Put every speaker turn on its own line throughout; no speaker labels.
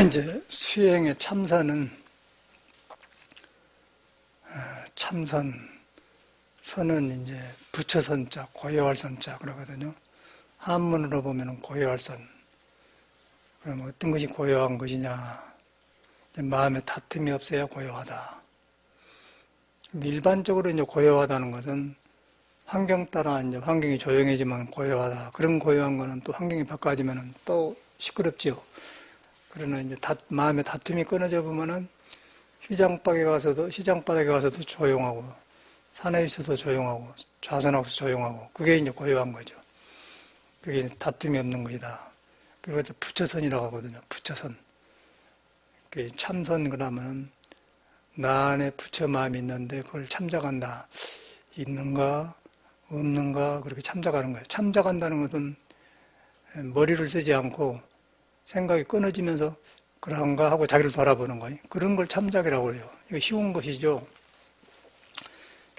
이제 수행의 참선은 참선, 선은 이제 부처선자, 고요할 선자 그러거든요. 한문으로 보면 고요할 선. 그럼 어떤 것이 고요한 것이냐? 마음에 다툼이 없어야 고요하다. 일반적으로 이제 고요하다는 것은 환경 따라 이제 환경이 조용해지면 고요하다. 그런 고요한 거는 또 환경이 바꿔지면 또 시끄럽지요. 그러나 이제 마음에 다툼이 끊어져 보면은 시장바닥에 가서도 조용하고, 산에 있어도 조용하고, 좌선하고서 조용하고, 그게 이제 고요한 거죠. 그게 이제 다툼이 없는 것이다. 그래서 부처선이라고 하거든요. 부처선. 참선 그러면은 나 안에 부처 마음이 있는데 그걸 참작한다. 있는가, 없는가, 그렇게 참작하는 거예요. 참작한다는 것은 머리를 쓰지 않고 생각이 끊어지면서 그런가 하고 자기를 돌아보는 거예요. 그런 걸 참작이라고 해요. 이거 쉬운 것이죠.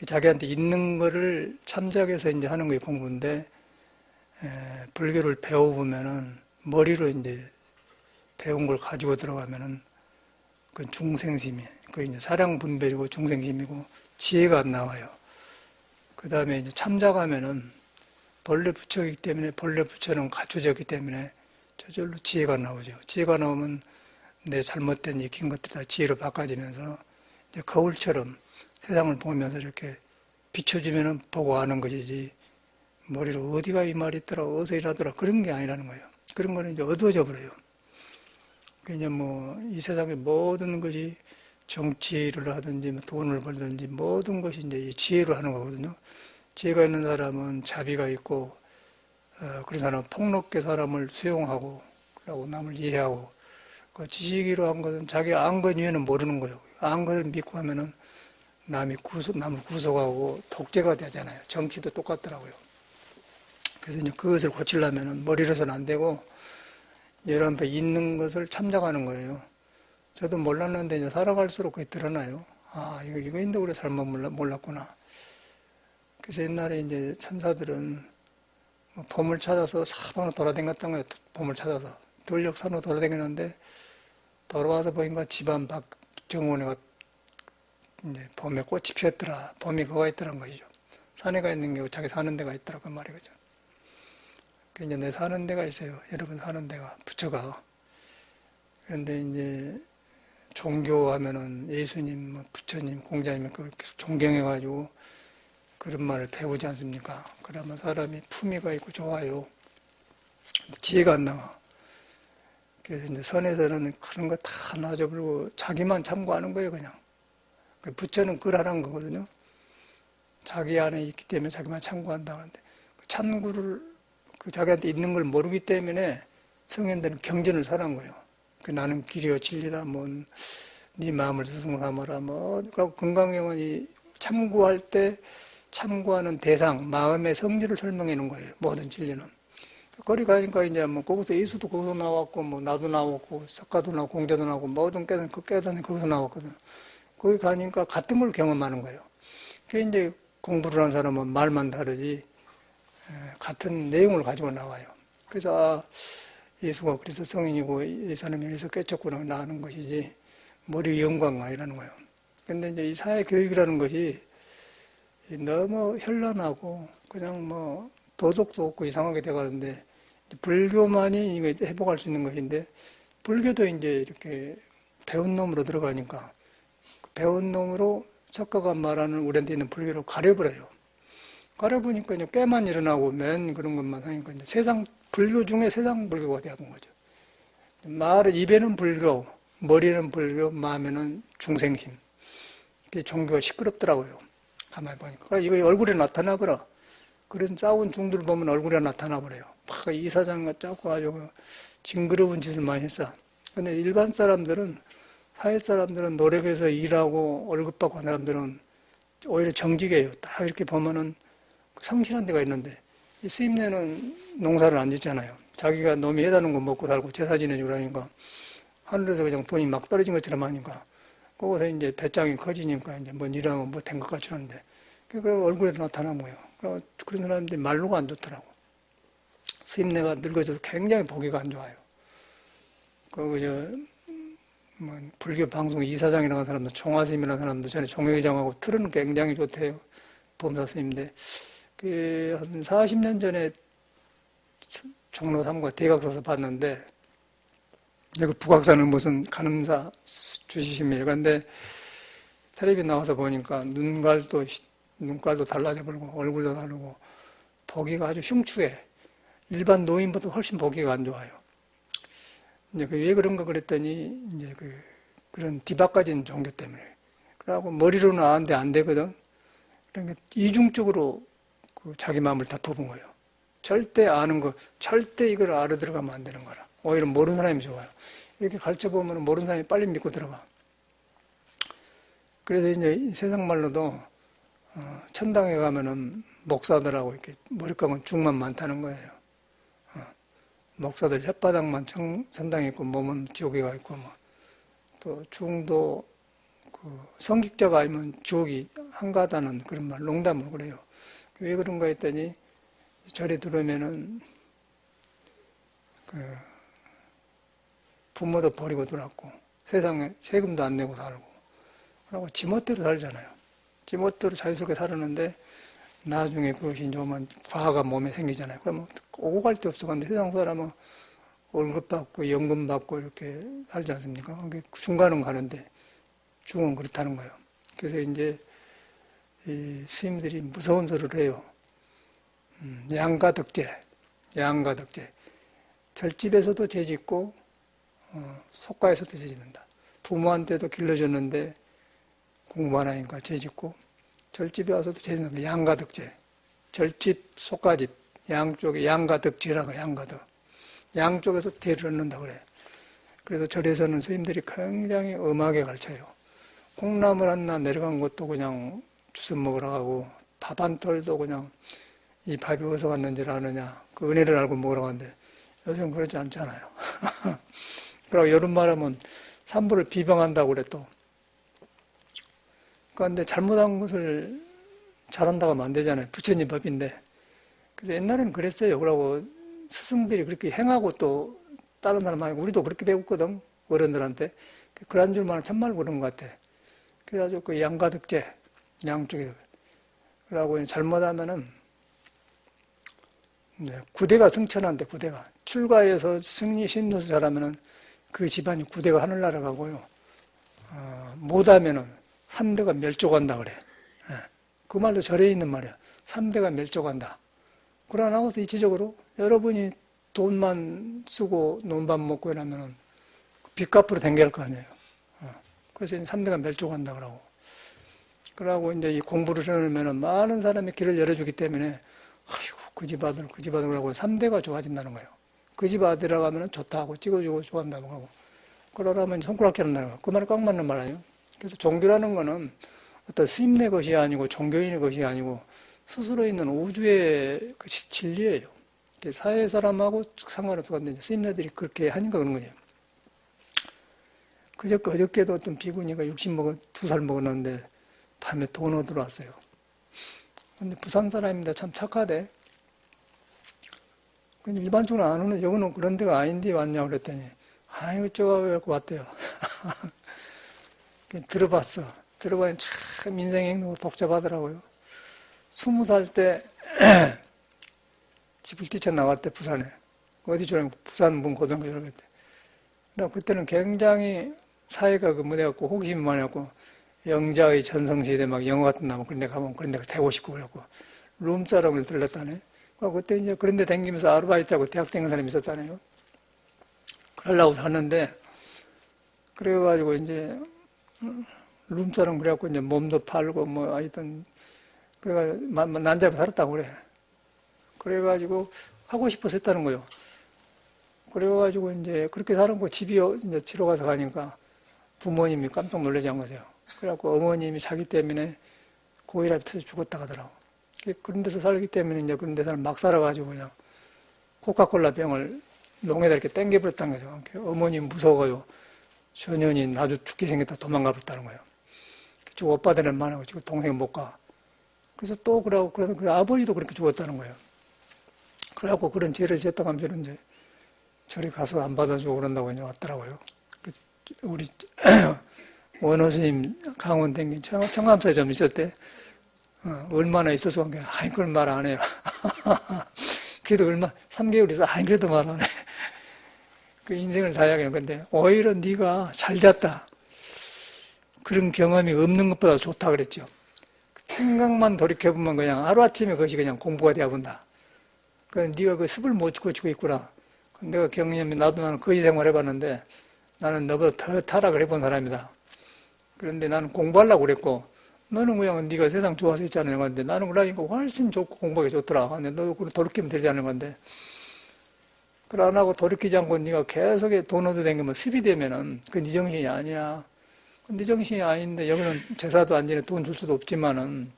자기한테 있는 거를 참작해서 이제 하는 게 공부인데, 불교를 배워보면은 머리로 이제 배운 걸 가지고 들어가면은 그 중생심이, 그 이제 사량 분별이고 중생심이고 지혜가 안 나와요. 그 다음에 이제 참작하면은 본래 부처이기 때문에 본래 부처는 갖춰졌기 때문에 저절로 지혜가 나오죠. 지혜가 나오면 내 잘못된 익힌 것들이 다 지혜로 바꿔지면서 이제 거울처럼 세상을 보면서 이렇게 비춰주면은 보고 아는 것이지 머리로 어디가 이 말이 있더라, 어디서 이라더라 그런 게 아니라는 거예요. 그런 거는 이제 어두워져 버려요. 그냥 뭐 이 세상의 모든 것이 정치를 하든지 돈을 벌든지 모든 것이 이제 지혜로 하는 거거든요. 지혜가 있는 사람은 자비가 있고 그런 사람은 폭넓게 사람을 수용하고 그러고 남을 이해하고 그 지식으로 한 것은 자기 안 것 위에는 모르는 거예요. 안 것을 믿고 하면은 남을 구속하고 독재가 되잖아요. 정치도 똑같더라고요. 그래서 이제 그것을 고치려면은 머리로서는 안 되고 여러분한테 있는 것을 참작하는 거예요. 저도 몰랐는데 이제 살아갈수록 그게 드러나요. 아, 이거 있는데 우리 잘못 몰랐구나. 그래서 옛날에 이제 천사들은 뭐 봄을 찾아서 사방으로 돌아다녔던 거예요. 봄을 찾아서. 돌력산으로 돌아다녔는데 돌아와서 보니까 집안 밖 정원에 이제 봄에 꽃이 피었더라. 봄이 그거가 있더란 것이죠. 산에 가 있는 게 자기 사는 데가 있더라. 그 말이거죠. 그 이제 내 사는 데가 있어요. 여러분 사는 데가, 부처가. 그런데 이제 종교하면은 예수님, 뭐 부처님, 공자님 그걸 계속 존경해가지고 그런 말을 배우지 않습니까? 그러면 사람이 품위가 있고 좋아요. 지혜가 안 나와. 그래서 이제 선에서는 그런 거 다 놔줘버리고 자기만 참고하는 거예요, 그냥. 부처는 그러라는 거거든요. 자기 안에 있기 때문에 자기만 참고한다 하는데 참고를 자기한테 있는 걸 모르기 때문에 성현들은 경전을 설한 거예요. 나는 길이요 진리다, 네 마음을 스승 삼아라, 건강영원히 참고할 때 참고하는 대상, 마음의 성질을 설명해 놓은 거예요. 모든 진리는. 거기 가니까 이제 거기서 예수도 거기서 나왔고, 나도 나왔고, 석가도 나왔고, 공자도 나왔고, 모든 깨달음이 거기서 나왔거든. 거기 가니까 같은 걸 경험하는 거예요. 그게 이제 공부를 한 사람은 말만 다르지, 같은 내용을 가지고 나와요. 그래서, 예수가 그래서 성인이고, 이 사람이 그래서 깨쳤구나, 나는 것이지, 머리 영광 아니라는 거예요. 근데 이제 이 사회교육이라는 것이 너무 현란하고, 그냥 도덕도 없고 이상하게 돼가는데, 불교만이 이거 회복할 수 있는 것인데, 불교도 이제 이렇게 배운 놈으로 들어가니까, 배운 놈으로 석가가 말하는 우리한테 있는 불교를 가려버려요. 가려보니까 이제 꾀만 일어나고 맨 그런 것만 하니까 이제 불교 중에 세상 불교가 되는 거죠. 입에는 불교, 머리는 불교, 마음에는 중생심. 이게 종교가 시끄럽더라고요. 가만히 보니까. 그러니까 이거 얼굴에 나타나거라. 그런 싸운 중들 보면 얼굴에 나타나버려요. 막 이사장과 짜고 아주 징그러운 짓을 많이 했어. 근데 일반 사람들은, 사회 사람들은 노력해서 일하고 월급 받고 하는 사람들은 오히려 정직해요. 딱 이렇게 보면은 성실한 데가 있는데, 이 스님네는 농사를 안 짓잖아요. 자기가 놈이 해다는 거 먹고 살고 제사 지내주고 하니까, 하늘에서 그냥 돈이 막 떨어진 것처럼 하니까, 거기서 이제 배짱이 커지니까 이제 일하면 된 것 같이 하는데, 그 얼굴에 나타나는 거예요. 그런 사람들이 말로가 안 좋더라고. 스님네가 늙어져서 굉장히 보기가 안 좋아요. 뭐, 불교 방송 이사장이라는 사람도, 총화스님이라는 사람도 전에 종회장하고 틀은 굉장히 좋대요. 범사 스님인데, 한 40년 전에 종로 3과 대각 서서 봤는데, 그 북악산은 무슨 간음사 주시십니다. 그런데 텔레비 나와서 보니까 눈깔도 달라져 버리고, 얼굴도 다르고, 보기가 아주 흉측해. 일반 노인보다 훨씬 보기가 안 좋아요. 이제 왜 그런가 그랬더니, 이제 그런 뒤바꿔진 종교 때문에. 그러고 머리로는 아는데 안 되거든. 그러니까 이중적으로 자기 마음을 다 퍼본 거예요. 절대 아는 거, 절대 이걸 알아들어가면 안 되는 거라. 오히려 모르는 사람이 좋아요. 이렇게 가르쳐 보면 모르는 사람이 빨리 믿고 들어가. 그래서 이제 세상 말로도 천당에 가면은 목사들하고 이렇게 머리 감은 중만 많다는 거예요. 목사들 혓바닥만 천당에 있고 몸은 지옥에 가 있고 뭐. 또 중도 성직자가 아니면 지옥이 한가하다는 그런 말 농담으로 그래요. 왜 그런가 했더니 절에 들어오면은 부모도 버리고 들어왔고 세상에 세금도 안 내고 살고 그러고 지멋대로 살잖아요. 지멋대로 자유스럽게 살았는데 나중에 그것이 좀 과가 몸에 생기잖아요. 그러면 오고 갈 데 없어. 근데 세상 사람은 월급 받고 연금 받고 이렇게 살지 않습니까? 중간은 가는데 중은 그렇다는 거예요. 그래서 이제 이 스님들이 무서운 소리를 해요. 양가덕제. 절집에서도 죄짓고 속가에서도 죄짓는다. 부모한테도 길러줬는데 공부 안 하니까 죄짓고 절집에 와서도 죄짓는다. 양가덕제. 절집, 속가집 양쪽에 양가덕지라고 양가덕. 양쪽에서 대를 얻는다 그래. 그래서 절에서는 스님들이 굉장히 엄하게 가르쳐요. 콩나물 하나 내려간 것도 그냥 주워 먹으라고 하고 밥 한 톨도 그냥 이 밥이 어디서 왔는지를 아느냐 그 은혜를 알고 먹으라고 하는데 요새는 그러지 않잖아요. 그리고 여름 말하면 산불을 비방한다고 그래 또. 그런데 잘못한 것을 잘한다고 하면 안 되잖아요. 부처님 법인데. 그래서 옛날에는 그랬어요. 그러고 스승들이 그렇게 행하고 또 다른 사람 하고 우리도 그렇게 배웠거든. 어른들한테. 그런 줄만은 참말 그런 것 같아. 그래가지고 그 양가득제 양쪽에 그러고 잘못하면은 구대가 승천한대. 구대가 출가해서 승리 신노수 잘하면은 그 집안이 구대가 하늘 날아가고요. 못하면은 3대가 멸족한다 그래. 그 말도 절에 있는 말이야. 3대가 멸족한다. 그러나 나와서 이치적으로 여러분이 돈만 쓰고 논밥 먹고 이러면은 빚값으로 댕겨갈 거 아니에요. 그래서 3대가 멸족한다 그러고. 그러고 이제 이 공부를 해놓으면은 많은 사람이 길을 열어주기 때문에 아이고 그 집 아들 하고 3대가 좋아진다는 거예요. 그 집 아들이라고 하면은 좋다고 찍어주고 좋아한다고 하고. 그러라면 손가락 깨는다는 거예요. 그 말이 꽉 맞는 말 아니에요? 그래서 종교라는 거는 어떤 스님네 것이 아니고 종교인의 것이 아니고 스스로 있는 우주의 그 진리예요. 사회 사람하고 상관없어. 근데 스님네들이 그렇게 하니까 그런 거죠. 그저께도 어떤 비구니가 2살 먹었는데 밤에 돈으로 들어왔어요. 근데 부산 사람인데 참 착하대. 근데 일반적으로 안 오는, 여기는 그런 데가 아닌데 왔냐고 그랬더니, 아이고, 저거 왔대요. 들어봤어. 들어보니 참 인생이 너무 복잡하더라고요. 20살 때 집을 뛰쳐나갔대, 부산에. 어디 졸업, 부산 문고등학교 졸업했대. 그때는 굉장히 사회가 뭐돼갖고 호기심이 많아갖고 영자의 전성시대 막 영화 같은 나무 그런 데 가면 그런 데 되고 싶고 그래갖고 룸사롱을 들렀다네. 그때 이제 그런 데 다니면서 아르바이트하고 대학 다니는 사람이 있었다네요. 그러려고 샀는데 그래가지고 이제 룸사롱 그래갖고 이제 몸도 팔고 뭐 하여튼 그래가지고 난잡해 살았다고 그래. 그래가지고 하고 싶어서 했다는 거예요. 그래가지고 이제 그렇게 사는 거 집이 이제 지러 가서 가니까 부모님이 깜짝 놀라지 않은 거죠. 그래갖고 어머님이 자기 때문에 고혈압이 터져 죽었다 하더라고. 그런 데서 살기 때문에 이제 그런 데서 막 살아가지고 그냥 코카콜라 병을 농에다 이렇게 땡겨버렸다는 거죠. 어머님 무서워요. 전현이 나도 죽게 생겼다 도망가 버렸다는 거예요. 저 오빠들은 많아고 지금 동생 못 가. 그래서 또 그러고 그 아버지도 그렇게 죽었다는 거예요. 그래갖고 그런 죄를 지었다고 하면 이제 저리 가서 안 받아주고 그런다고 이제 왔더라고요. 우리 원호 스님 강원 댕긴 청감사에 좀 있었대. 얼마나 있어서 한 게, 아이, 그걸 말 안 해요. 그래도 3개월 있어. 아이, 그래도 말 안 해. 그 인생을 살아가는 건데, 오히려 네가 잘 됐다. 그런 경험이 없는 것보다 좋다 그랬죠. 생각만 돌이켜보면 그냥 하루아침에 그것이 그냥 공부가 되어본다. 그래서 네가 그 습을 못 고치고 있구나. 내가 경험이, 나는 거지 생활 해봤는데, 나는 너보다 더 타락을 해본 사람이다. 그런데 나는 공부하려고 그랬고, 너는 그냥 네가 세상 좋아서 있지 않은 건데, 나는 그러니까 훨씬 좋고 공부하기 좋더라. 근데 너도 돌이키면 되지 않은 건데, 그걸 안 하고 돌이키지 않고 네가 계속 돈 얻어 댕기면 습이 되면은 그 네 정신이 아니야. 네 정신이 아닌데 여기는 제사도 안 지내 돈 줄 수도 없지만은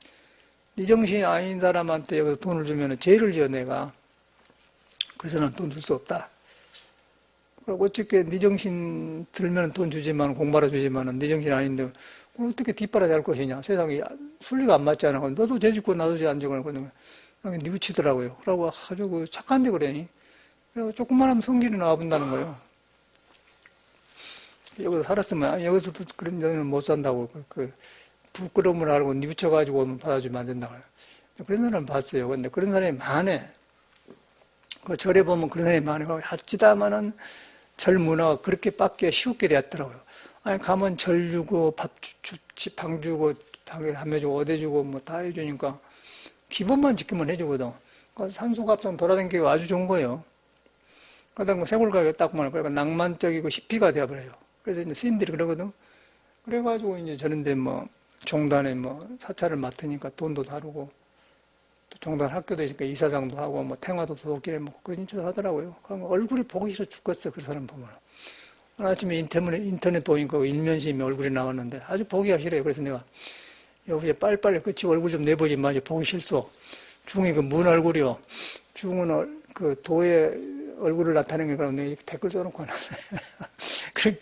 네 정신이 아닌 사람한테 여기서 돈을 주면은 죄를 지어 내가. 그래서 는 돈 줄 수 없다. 그리고 어떻게 네 정신 들면 돈 주지만 공부하러 주지만은 네 정신 아닌데 그걸 어떻게 뒷바라지 할 것이냐. 세상에 순리가 안 맞잖아. 너도 죄 짓고 나도 죄 안 지고 그러니까 뉘우치더라고요. 그러고 아주 그 착한데 그러니. 그리고 조금만 하면 성질이 나와본다는 거예요. 여기서 살았으면 여기서도 그런 데는 못 산다고 부끄러움을 알고 뉘우쳐가지고 받아주면 안 된다고. 그런 사람을 봤어요. 근데 그런 사람이 많아. 그 절에 보면 그런 사람이 많아요. 하지다마는 절 문화가 그렇게 빡게 쉽게 되었더라고요. 아니, 가면 절 주고, 방 주고, 방에 함해 주고, 어대 주고, 뭐 다 해주니까, 기본만 지키면 해주거든. 산소갑상 돌아다니기가 아주 좋은 거예요. 그러다 뭐 세골가게 딱 보면, 그러니까 낭만적이고 히피가 되어버려요. 그래서 이제 스님들이 그러거든. 그래가지고 이제 저런데 뭐, 종단에 뭐, 사찰을 맡으니까 돈도 다루고, 또 종단 학교도 있으니까 이사장도 하고, 뭐, 탱화도 도둑질해 먹고, 그런 짓을 하더라고요. 그럼 얼굴이 보기 싫어 죽겠어, 그 사람 보면. 아침에 인터넷 보니까 일면심이 얼굴이 나왔는데 아주 보기가 싫어요. 그래서 내가 여기에 빨리빨리 그치 얼굴 좀 내보지 마지 보기 싫소. 중이 그 문 얼굴이요. 중은 그 도의 얼굴을 나타내는 거라고 내가 댓글 써놓고 하는데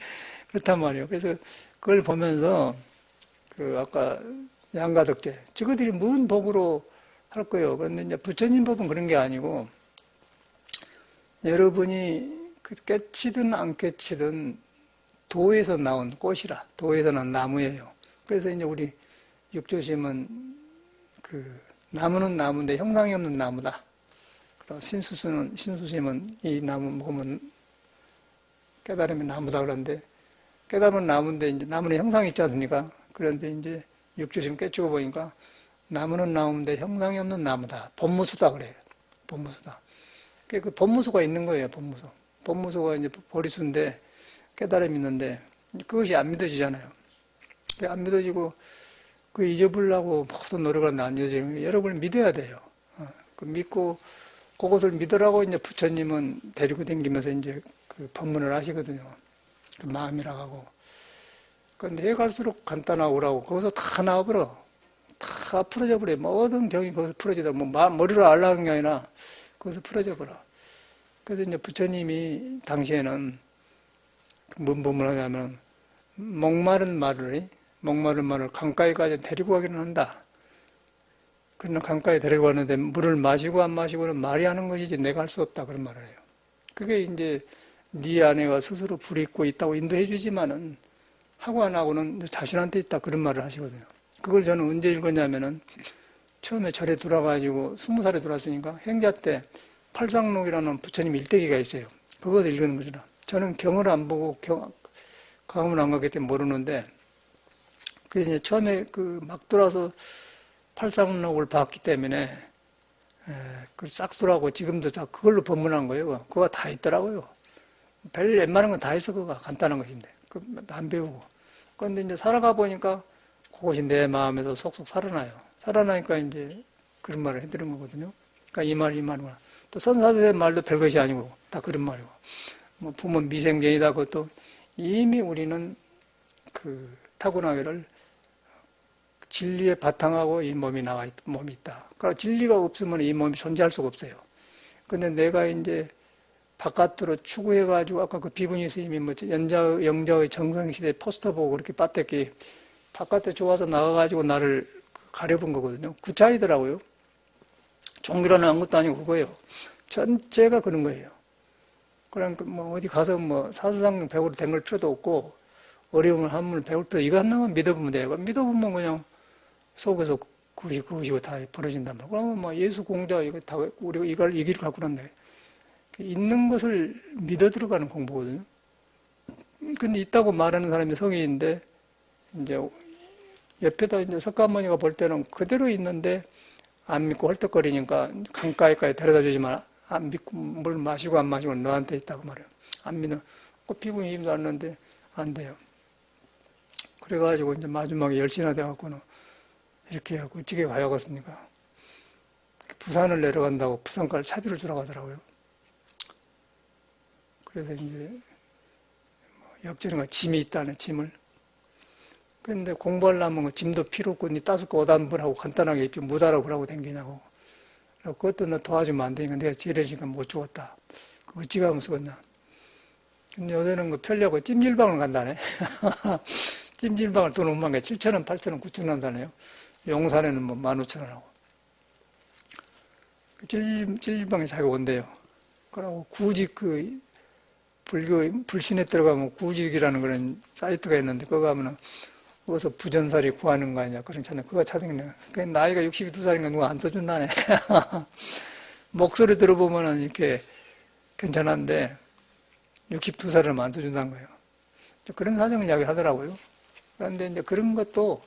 그렇단 말이에요. 그래서 그걸 보면서 그 아까 양가덕제 저거들이 무슨 법으로 할 거예요. 그런데 이제 부처님 법은 그런 게 아니고 여러분이 깨치든 안 깨치든 도에서 나온 꽃이라 도에서 나온 나무예요. 그래서 이제 우리 육조심은 그 나무는 나무인데 형상이 없는 나무다. 그리고 신수심은 이 나무 보면 깨달으면 나무다 그러는데 깨달으면 나무인데 이제 나무는 형상이 있지 않습니까? 그런데 이제 육조심 깨치고 보니까 나무는 나무인데 형상이 없는 나무다. 법무수다 그래요. 법무수다. 그 법무수가 있는 거예요. 법무수. 법무수가 이제 보리수인데 깨달음이 있는데 그것이 안 믿어지잖아요. 안 믿어지고 그 잊어버리려고 모든 노력을 하는데 안 잊어지는 거예요. 여러분을 믿어야 돼요. 그 믿고 그것을 믿으라고 이제 부처님은 데리고 다니면서 이제 그 법문을 하시거든요. 그 마음이라고 하고. 그런데 해 갈수록 간단하고 오라고 거기서 다 나와버려. 다 풀어져 버려. 모든 병이 거기서 풀어지다. 뭐 머리로 알라는 게 아니라 거기서 풀어져 버려. 그래서 이제 부처님이 당시에는 뭔 법문을 하냐면 목마른 말을 강가에까지 데리고 가기는 한다. 그러나 강가에 데리고 가는데 물을 마시고 안 마시고는 말이 하는 것이지 내가 할 수 없다 그런 말을 해요. 그게 이제 네 아내가 스스로 불이 있고 있다고 인도해 주지만은 하고 안 하고는 자신한테 있다 그런 말을 하시거든요. 그걸 저는 언제 읽었냐면은 처음에 절에 들어와가지고 20살에 들어왔으니까 행자 때 팔상록이라는 부처님 일대기가 있어요. 그것을 읽는 거죠. 저는 경을 안 보고 강음을 안 가기 때문에 모르는데 그래서 이제 처음에 그 막 들어와서 팔상록을 봤기 때문에 그걸 싹 들어가고 지금도 싹 그걸로 법문한 거예요. 그거 다 있더라고요. 별 웬만한 건 다 있어. 그거 간단한 것인데 안 배우고. 그런데 이제 살아가 보니까 그것이 내 마음에서 속속 살아나요. 살아나니까 이제 그런 말을 해드린 거거든요. 그러니까 이 말이구나. 또 선사들의 말도 별것이 아니고 다 그런 말이고 뭐 부모 미생견이다 그것도 이미 우리는 그 타고나기를 진리에 바탕하고 이 몸이 몸이 있다. 그러니까 진리가 없으면 이 몸이 존재할 수가 없어요. 근데 내가 이제 바깥으로 추구해가지고 아까 그 비구니 스님이 뭐 영자의 정성시대 포스터 보고 그렇게 빠뜨기 바깥에 좋아서 나가가지고 나를 가려본 거거든요. 그 차이더라고요. 종교라는 아무것도 아니고 그거예요. 전체가 그런 거예요. 그러니까 뭐 어디 가서 뭐 사주상경 배우러 댕길 필요도 없고 어려움을 한문을 배울 필요 이거 하나만 믿어보면 돼요. 믿어보면 그냥 속에서 그것이 다 벌어진단 말이에요. 그러면 뭐 예수 공자 이거 다 우리가 이걸 이길 갖고 그런데 있는 것을 믿어 들어가는 공부거든요. 근데 있다고 말하는 사람이 성인인데 이제 옆에다 이제 석가모니가 볼 때는 그대로 있는데 안 믿고 헐떡거리니까 강가에까지 데려다 주지만 안 믿고 물 마시고 안 마시고 너한테 있다고 말해요. 안 믿는 꼭 피부에 힘도 안 나는데 안 돼요. 그래가지고 이제 마지막에 10시나 돼갖고는 이렇게 하고 어찌게 가야겠습니까? 부산을 내려간다고 부산까지 차비를 주러 가더라고요. 그래서 이제 역전인가 짐이 있다네, 짐을. 그런데 공부하려면 짐도 필요 없고, 니 따숩고 오단불하고 간단하게 입지 못하라고 그러고 댕기냐고. 그것도 너 도와주면 안 되니까 내가 지레니까 못 주었다. 어찌 가면 쓰겠냐. 근데 요새는 그 편리하고 찜질방을 간다네. 찜질방을 돈 5만 개, 7,000원, 8,000원, 9,000원 한다네요. 용산에는 뭐 15,000원하고. 찜질방에 자기 온대요. 그러고 구직 불신에 들어가면 구직이라는 그런 사이트가 있는데, 그거 가면은, 어디서 부전살이 구하는 거 아니냐, 그런 찾는, 그거 찾는 거. 나이가 62살인가 누가 안 써준다네. 목소리 들어보면은 이렇게 괜찮은데, 62살을 안 써준다는 거예요. 그런 사정을 이야기 하더라고요. 그런데 이제 그런 것도,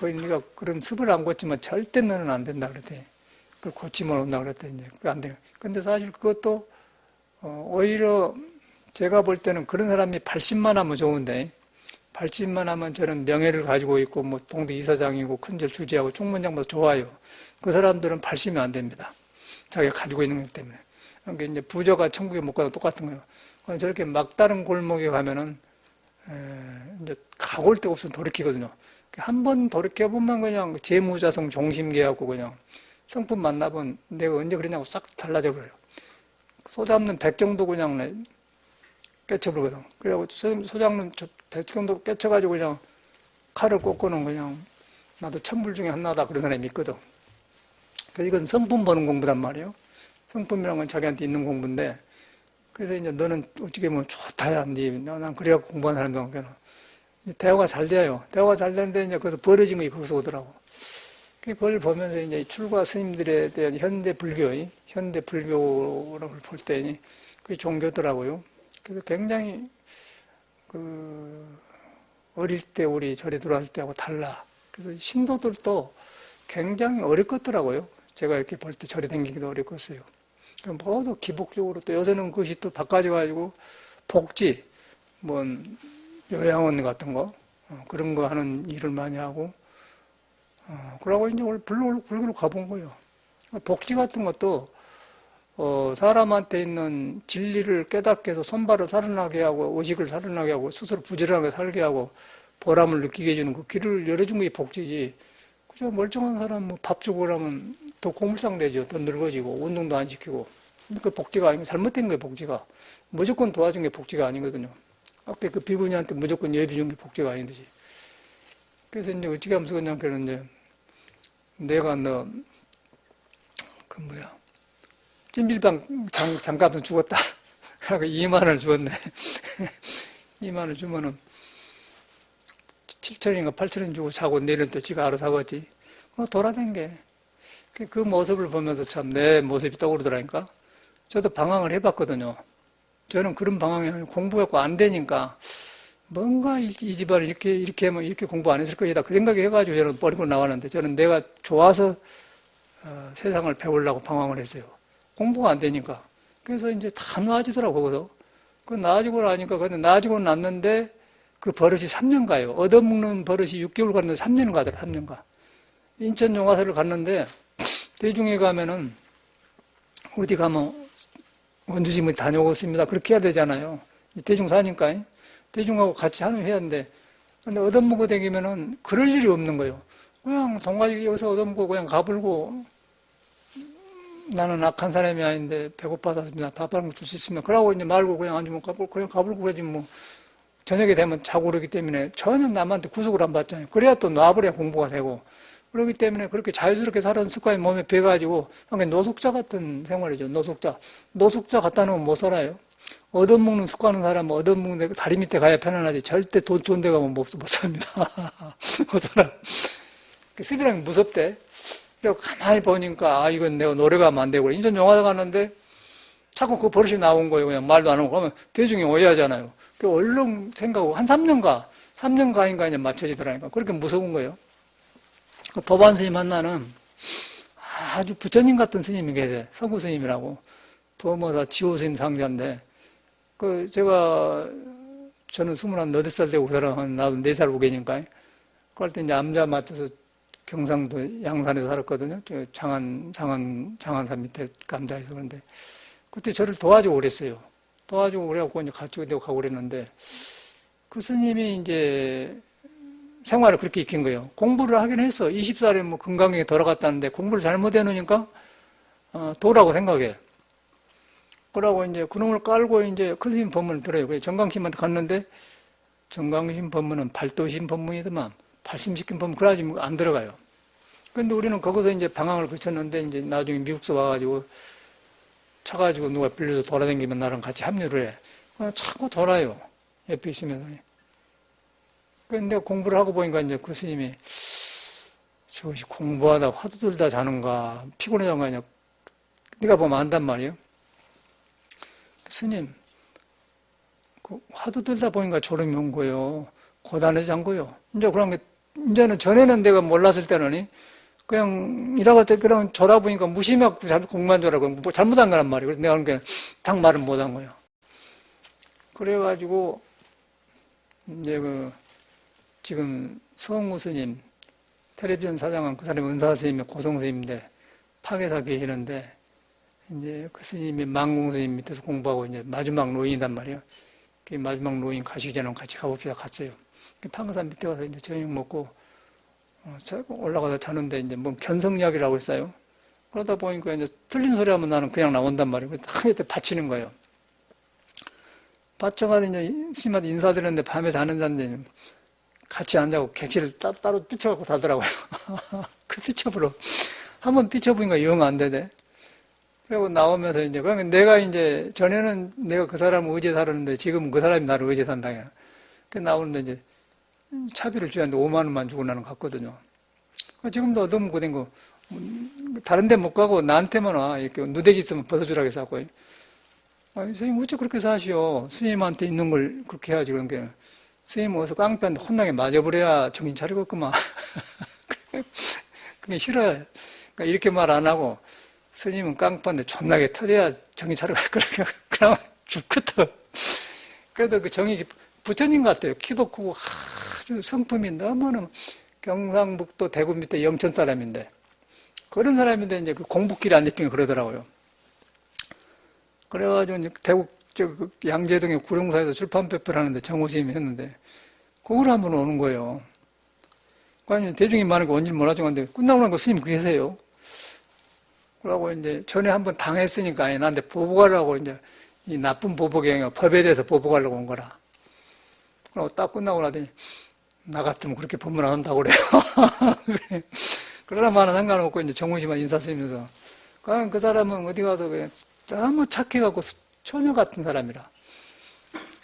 네가 그런 습을 안 고치면 절대 너는 안 된다 그랬더니, 그걸 고치면 온다 그랬더니, 이제, 그게 안 돼요. 근데 사실 그것도, 오히려 제가 볼 때는 그런 사람이 80만 하면 좋은데 80만 하면 저는 명예를 가지고 있고 뭐 동대 이사장이고 큰절 주지하고 총무장보다 좋아요. 그 사람들은 80이 안 됩니다. 자기가 가지고 있는 것 때문에. 그러니까 이제 부자가 천국에 못 가도 똑같은 거예요. 저렇게 막다른 골목에 가면은 이제 가볼 데가 없으면 돌이키거든요. 한 번 돌이켜보면 그냥 재무자성 종심계하고 그냥 성품 만나면 내가 언제 그러냐고 싹 달라져 버려요. 소 잡는 백정도 그냥 깨쳐버리거든. 그래가지고 소 잡는 백정도 깨쳐가지고 그냥 칼을 꽂고는 그냥 나도 천불 중에 하나다 그런 사람이 있거든. 그래서 이건 성품 보는 공부단 말이에요. 성품이란 건 자기한테 있는 공부인데, 그래서 이제 너는 어떻게 보면 좋다야. 난 그래야 공부한 사람들한테는. 대화가 잘 돼요. 대화가 잘 되는데 이제 거기서 벌어진 게 거기서 오더라고. 그걸 보면서 이제 출가 스님들에 대한 현대 불교를 볼 때, 그게 종교더라고요. 그래서 굉장히, 어릴 때 우리 절에 들어왔을 때하고 달라. 그래서 신도들도 굉장히 어렵겠더라고요. 제가 이렇게 볼 때 절에 다니기도 어렵겠어요. 그럼 모두 기복적으로 또 요새는 그것이 또 바꿔져가지고 복지, 뭐, 요양원 같은 거, 그런 거 하는 일을 많이 하고, 그러고 이제 오늘 불교로 가본 거예요. 복지 같은 것도, 사람한테 있는 진리를 깨닫게 해서 손발을 살아나게 하고, 의식을 살아나게 하고, 스스로 부지런하게 살게 하고, 보람을 느끼게 해주는 그 길을 열어준 게 복지지. 그저 멀쩡한 사람 뭐 밥 주고 그러면 더 고물상 되죠. 더 늙어지고, 운동도 안 시키고. 그 복지가 아니고 잘못된 거예요, 복지가. 무조건 도와준 게 복지가 아니거든요. 아까 그 비구니한테 무조건 예비 준 게 복지가 아니듯이. 그래서 이제 어떻게 하면서 그냥 그러는데, 내가 찜질방 장값은 죽었다. 그러니까 2만 원을 주었네. 2만 원을 주면은 7천인가 8천원 주고 자고 내일은 또 지가 알아서 하겠지. 돌아댕겨. 그 모습을 보면서 참 내 모습이 떠오르더라니까. 저도 방황을 해봤거든요. 저는 그런 방황이 공부가 안 되니까 뭔가 이 집안을 이렇게 하면 이렇게 공부 안 했을 거다. 그 생각이 해가지고 저는 버리고 나왔는데 저는 내가 좋아서 세상을 배우려고 방황을 했어요. 공부가 안 되니까. 그래서 이제 다 나아지더라고, 거기서. 그 나아지고 나니까, 근데 나아지고 났는데 그 버릇이 3년 가요. 얻어먹는 버릇이 6개월 갔는데 3년 가더라, 3년 가. 인천 용화사를 갔는데 대중에 가면은 어디 가면 원주심을 다녀오겠습니다. 그렇게 해야 되잖아요. 대중 사니까. 대중하고 같이 해야 하는데, 근데 얻어먹고 다니면은 그럴 일이 없는 거예요. 그냥 동가지 여기서 얻어먹고 그냥 가불고, 나는 악한 사람이 아닌데 배고파서 밥 한 거 줄 수 있습니다. 그러고 이제 말고 그냥 앉으면 그냥 가불고 그러지 뭐. 저녁에 되면 자고 그러기 때문에 전혀 남한테 구속을 안 받잖아요. 그래야 또 놔버려야 공부가 되고. 그렇기 때문에 그렇게 자유스럽게 살아는 습관이 몸에 배가지고, 그러니까 노숙자 같은 생활이죠. 노숙자 갖다 놓으면 못 살아요. 얻어먹는 습관은 사람은 얻어먹는 데, 다리 밑에 가야 편안하지. 절대 돈 좋은 데 가면 못 삽니다. 못 살아. 습이라는 게 무섭대. 그래서 가만히 보니까, 이건 내가 노래가 하면 안 되고, 인천 영화관 갔는데, 자꾸 그 버릇이 나온 거예요. 그냥 말도 안 하고. 그러면 대중이 오해하잖아요. 그 얼른 생각하고, 한 3년 가인가 이제 맞춰지더라니까. 그렇게 무서운 거예요. 그 법안 스님 하나는 아주 부처님 같은 스님이 계세요. 서구 스님이라고. 범어사 지호 스님 상자인데, 저는 28살 되고 그 사람 나도 4살 오게니까. 그럴 때 이제 암자 맞춰서 경상도 양산에서 살았거든요. 장안산 밑에 감자에서. 그런데 그때 저를 도와주고 그랬어요. 도와주고 그래갖고 이제 같이 가고 그랬는데, 그 스님이 이제 생활을 그렇게 익힌 거예요. 공부를 하긴 했어. 20살에 뭐 건강하게 돌아갔다는데 공부를 잘못 해놓으니까, 도라고 생각해. 그러고 이제 그놈을 깔고 이제 그 스님 법문을 들어요. 그래서 정강심한테 갔는데, 정강심 법문은 발도심 법문이더만, 발심시킨 법문, 그래가지고 안 들어가요. 근데 우리는 거기서 이제 방황을 거쳤는데, 이제 나중에 미국서 와가지고, 차가지고 누가 빌려서 돌아다니면 나랑 같이 합류를 해. 자꾸 돌아요. 옆에 있으면서. 근데 공부를 하고 보니까 이제 그 스님이, 저것이 공부하다 화두 들다 자는가, 피곤해자는가, 그냥 네가 보면 안단 말이에요. 스님, 그 화두 들다 보니까 졸음이 온 거예요. 고단해서 잔 거예요. 이제 그런 게, 이제는 전에는 내가 몰랐을 때는 그냥 일하고 그냥 졸아보니까 무심하고 공만 졸아고 뭐 잘못한 거란 말이에요. 그래서 내가 그냥 딱 말은 못한 거예요. 그래가지고 이제 지금 성우 스님, 텔레비전 사장한 그 사람이 은사 스님이 고성 스님인데 파괴사 계시는데, 이제 그 스님이 망공 스님 밑에서 공부하고 이제 마지막 노인이단 말이에요. 그 마지막 노인 가시기 전에 같이 가봅시다. 갔어요. 파괴사 밑에 가서 이제 저녁 먹고 올라가서 자는데 이제 뭐 견성약이라고 했어요. 그러다 보니까 이제 틀린 소리 하면 나는 그냥 나온단 말이에요. 그때 받치는 거예요. 받쳐가지고 이제 스님한테 인사드렸는데 밤에 자는 자인데 같이 안 자고 객실을 따로 삐쳐갖고 자더라고요. 그 삐쳐부러. 한번 삐쳐보니까 영 안 되네. 그리고 나오면서 이제, 그러면 내가 이제, 전에는 내가 그 사람을 의지해 살았는데 지금은 그 사람이 나를 의지해 산다. 그 나오는데 이제 차비를 줘야하는데 5만 원만 주고 나는 갔거든요. 지금도 얻어먹고 된 거, 다른 데 못 가고 나한테만 와. 이렇게 누대기 있으면 벗어주라고 해서 하고. 아니, 스님, 어째 그렇게 사시오? 스님한테 있는 걸 그렇게 해야지. 그런 게. 스님 어서 깡패한테 혼나게 맞아버려야 정신 차리겠구만. 그게 싫어요. 그러니까 이렇게 말 안 하고, 스님은 깡패인데 존나게 터져야 정신 차리겠구나. 그냥 죽겠다. 그래도 그 정이, 부처님 같아요. 키도 크고, 아주 성품이 너무너무 경상북도 대구 밑에 영천 사람인데, 그런 사람인데 이제 그 공부길이 안 잡히면 그러더라고요. 그래가지고 이제 대구 양재동에 구룡사에서 출판협회를 하는데 정호심이 했는데, 그걸 한번 오는 거예요. 그러니까 대중이 많으니까 온지 몰라서 근데 끝나고 나서 스님 계세요. 그러고 이제 전에 한번 당했으니까 나한테 보복하려고 이제 이 나쁜 보복이 아니라 법에 대해서 보복하려고 온 거라. 그러고 딱 끝나고 나더니 나 같으면 그렇게 법문 안 한다고 그래요. 그러나 마나 상관없고 이제 정호심만 인사 쓰면서 그냥 그 사람은 어디 가서 그냥 너무 착해갖고 처녀 같은 사람이라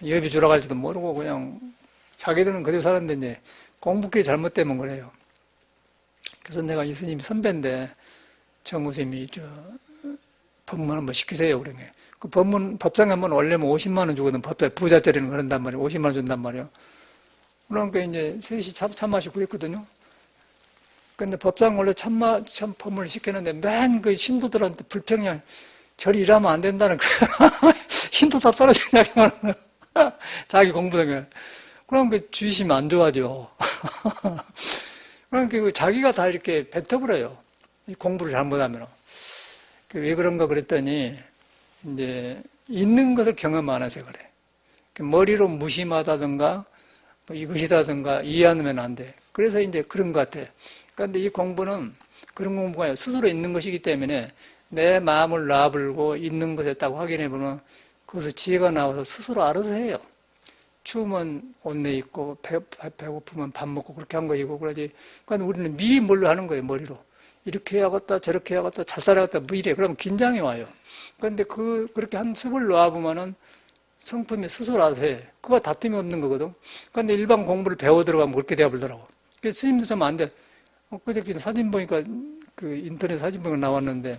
여비 주러 갈지도 모르고 그냥 자기들은 그대로 살았는데 이제 공부길이 잘못되면 그래요. 그래서 내가 이 스님이 선배인데 정우스님이 법문 한번 시키세요. 그러네. 그 법상에 한번 올려면 50만 원 주거든. 법상 부자짜리는 그런단 말이에요. 50만 원 준단 말이에요. 그러니까 이제 셋이 차 마시고 그랬거든요. 근데 법상 원래 참 법문을 시켰는데 맨 그 신도들한테 불평이야. 저리 일하면 안 된다는 그 신도 다 떨어지냐고 하는 거야. 자기 공부등에. 그럼 그 주의심이 안 좋아져. 그러니까 자기가 다 이렇게 뱉어버려요. 공부를 잘못하면. 왜 그런가 그랬더니, 이제, 있는 것을 경험 안 해서 그래. 머리로 무심하다든가, 뭐 이것이다든가 이해하면 안 돼. 그래서 이제 그런 것 같아. 그런데 이 공부는 그런 공부가 아니라 스스로 있는 것이기 때문에 내 마음을 놔불고 있는 것에 딱 확인해보면 그것을 지혜가 나와서 스스로 알아서 해요. 추우면 옷내 입고 배고프면 밥 먹고 그렇게 한 거이고 그러지. 그러니까 우리는 미리 뭘로 하는 거예요, 머리로. 이렇게 해야겠다, 저렇게 해야겠다, 잘 살아야겠다, 뭐 이래. 그러면 긴장이 와요. 그런데 그렇게 한 습을 놓아보면은 성품이 스스로 알아서 해. 그거 다툼이 없는 거거든. 그런데 일반 공부를 배워 들어가면 그렇게 돼버리더라고. 그래서 스님도 좀 안 돼. 엊그저께 사진 보니까 그 인터넷 사진 보니까 나왔는데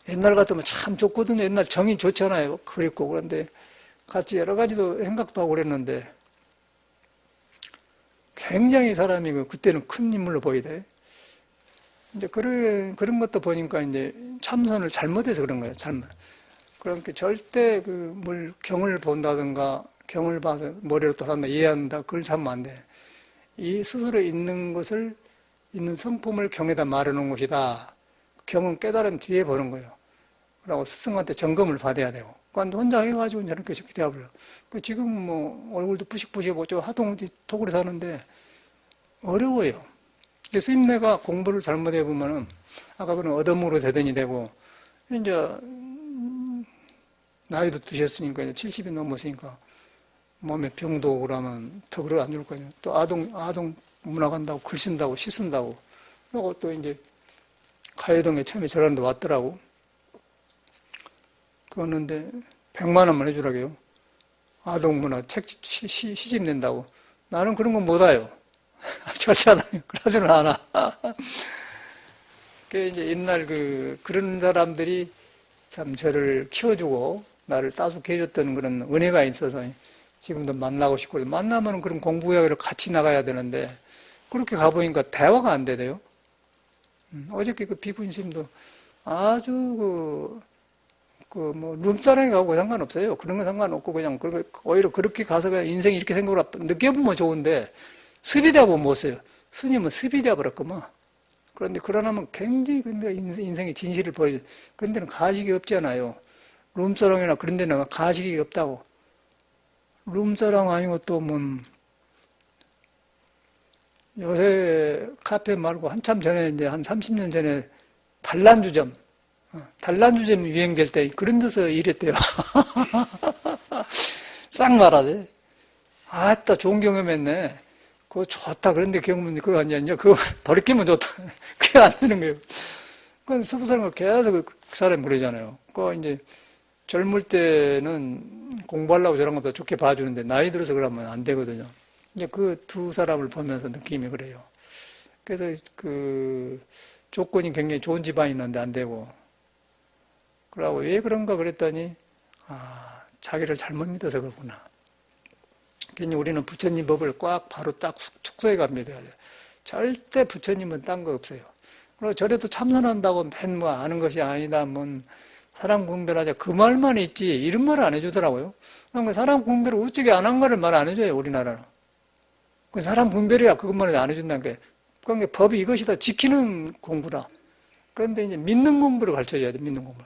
옛날 같으면 참 좋거든요. 옛날 정이 좋잖아요. 그랬고. 그런데 같이 여러 가지도 생각도 하고 그랬는데 굉장히 사람이 그때는 큰 인물로 보이대. 이제 그런 것도 보니까 이제 참선을 잘못해서 그런 거예요. 잘못. 그러니까 절대 뭘 경을 본다든가 경을 봐서 머리로 돌아간다 이해한다 그걸 참으면 안 돼. 이 스스로 있는 것을 있는 성품을 경에다 말해놓은 것이다. 경은 깨달은 뒤에 보는 거예요. 그리고 스승한테 점검을 받아야 되고. 그러니까 혼자 해가지고 저렇게 되어버려요. 지금 뭐 얼굴도 부식부식하고 저 하동 토굴에 사는데 어려워요. 스님네가 공부를 잘못해보면은 아까 그런 어둠으로 대변이 되고 이제 나이도 드셨으니까 70이 넘었으니까 몸에 병도 오고 그러면 턱을 안 줄 거예요. 또 아동 문화 간다고 글 쓴다고 시 쓴다고 그리고 또 이제 가요동에 처음에 저런데 왔더라고. 그러는데 100만 원만 해주라고요. 아동 문화 책 시집 낸다고. 나는 그런 건 못 와요. 절대 안 해요. 그러지는 않아. 그 이제 옛날 그런 사람들이 참 저를 키워주고 나를 따숩게 해줬던 그런 은혜가 있어서 지금도 만나고 싶고 만나면 그런 공부 이야기를 같이 나가야 되는데 그렇게 가보니까 대화가 안 되대요. 어저께 비구인 스님도 아주 뭐 룸사랑에 가고 상관없어요. 그런 건 상관없고 그냥 오히려 그렇게 가서 그냥 인생 이렇게 생각을 느껴보면 좋은데 습이 되어보면 못 써요. 스님은 습이 되어버렸구만. 그런데 그러나면 굉장히 인생의 진실을 보여요. 그런 데는 가식이 없잖아요. 룸사랑이나 그런 데는 가식이 없다고. 룸사랑 아니고 또 요새 카페 말고 한참 전에 이제 한 30년 전에 단란주점 유행될 때 그런 데서 일했대요. 싹 말하대. 아따 좋은 경험했네. 그거 좋다. 그런데 경험은 그거 아니냐. 그거 돌이키면 좋다. 그게 안 되는 거예요. 그건 서부 사람은 계속 그 사람이 그러잖아요. 이제 젊을 때는 공부하려고 저런 것보다 좋게 봐주는데 나이 들어서 그러면 안 되거든요. 이제 그 두 사람을 보면서 느낌이 그래요. 그래서 조건이 굉장히 좋은 집안이 있는데 안 되고. 그러고 왜 그런가 그랬더니 자기를 잘못 믿어서 그렇구나. 괜히 우리는 부처님 법을 꽉 바로 딱 축소해 갑니다. 절대 부처님은 딴 거 없어요. 그리고 저래도 참선한다고 맨 뭐 아는 것이 아니다. 사람 구별하자. 그 말만 있지. 이런 말을 안 해주더라고요. 그러니까 사람 구별을 우찌게 안 한 거를 말 안 해줘요. 우리나라는. 그 사람 구별이야. 그것만을 안 해준다는 게. 그러니까 법이 이것이다. 지키는 공부라. 그런데 이제 믿는 공부를 가르쳐줘야 돼. 믿는 공부.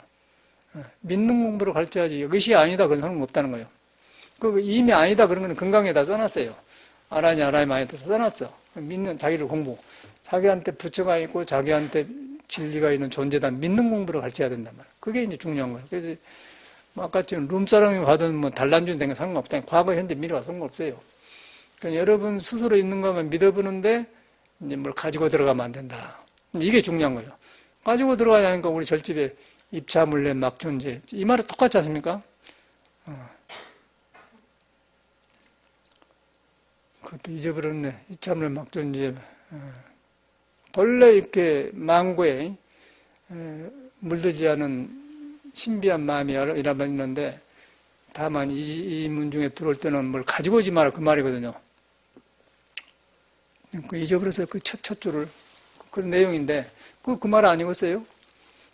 믿는 공부를 가르쳐야지. 이것이 아니다. 그런 사람은 없다는 거예요. 이미 아니다. 그런 건 건강에다 써놨어요. 아라니 마에다 써놨어. 믿는 자기를 공부. 자기한테 부처가 있고 자기한테 진리가 있는 존재다. 믿는 공부를 가르쳐야 된단 말이에요. 그게 이제 중요한 거예요. 그래서 아까 지금 룸사랑이 가든 단란주는 된 건 상관없다. 과거, 현재, 미래가 상관없어요. 그러니까 여러분 스스로 있는 거면 믿어보는데 이제 뭘 가지고 들어가면 안 된다. 이게 중요한 거예요. 가지고 들어가냐니까 우리 절집에 입차물례 막존재 이 말이 똑같지 않습니까? 그것도 잊어버렸네. 입차물례 막존재 본래 이렇게 망고에 물들지 않은 신비한 마음이 이라면 있는데 다만 이 문 중에 들어올 때는 뭘 가지고 오지 마라 그 말이거든요. 잊어버렸어요. 그 첫 줄을. 그런 내용인데 그 말 아니었어요?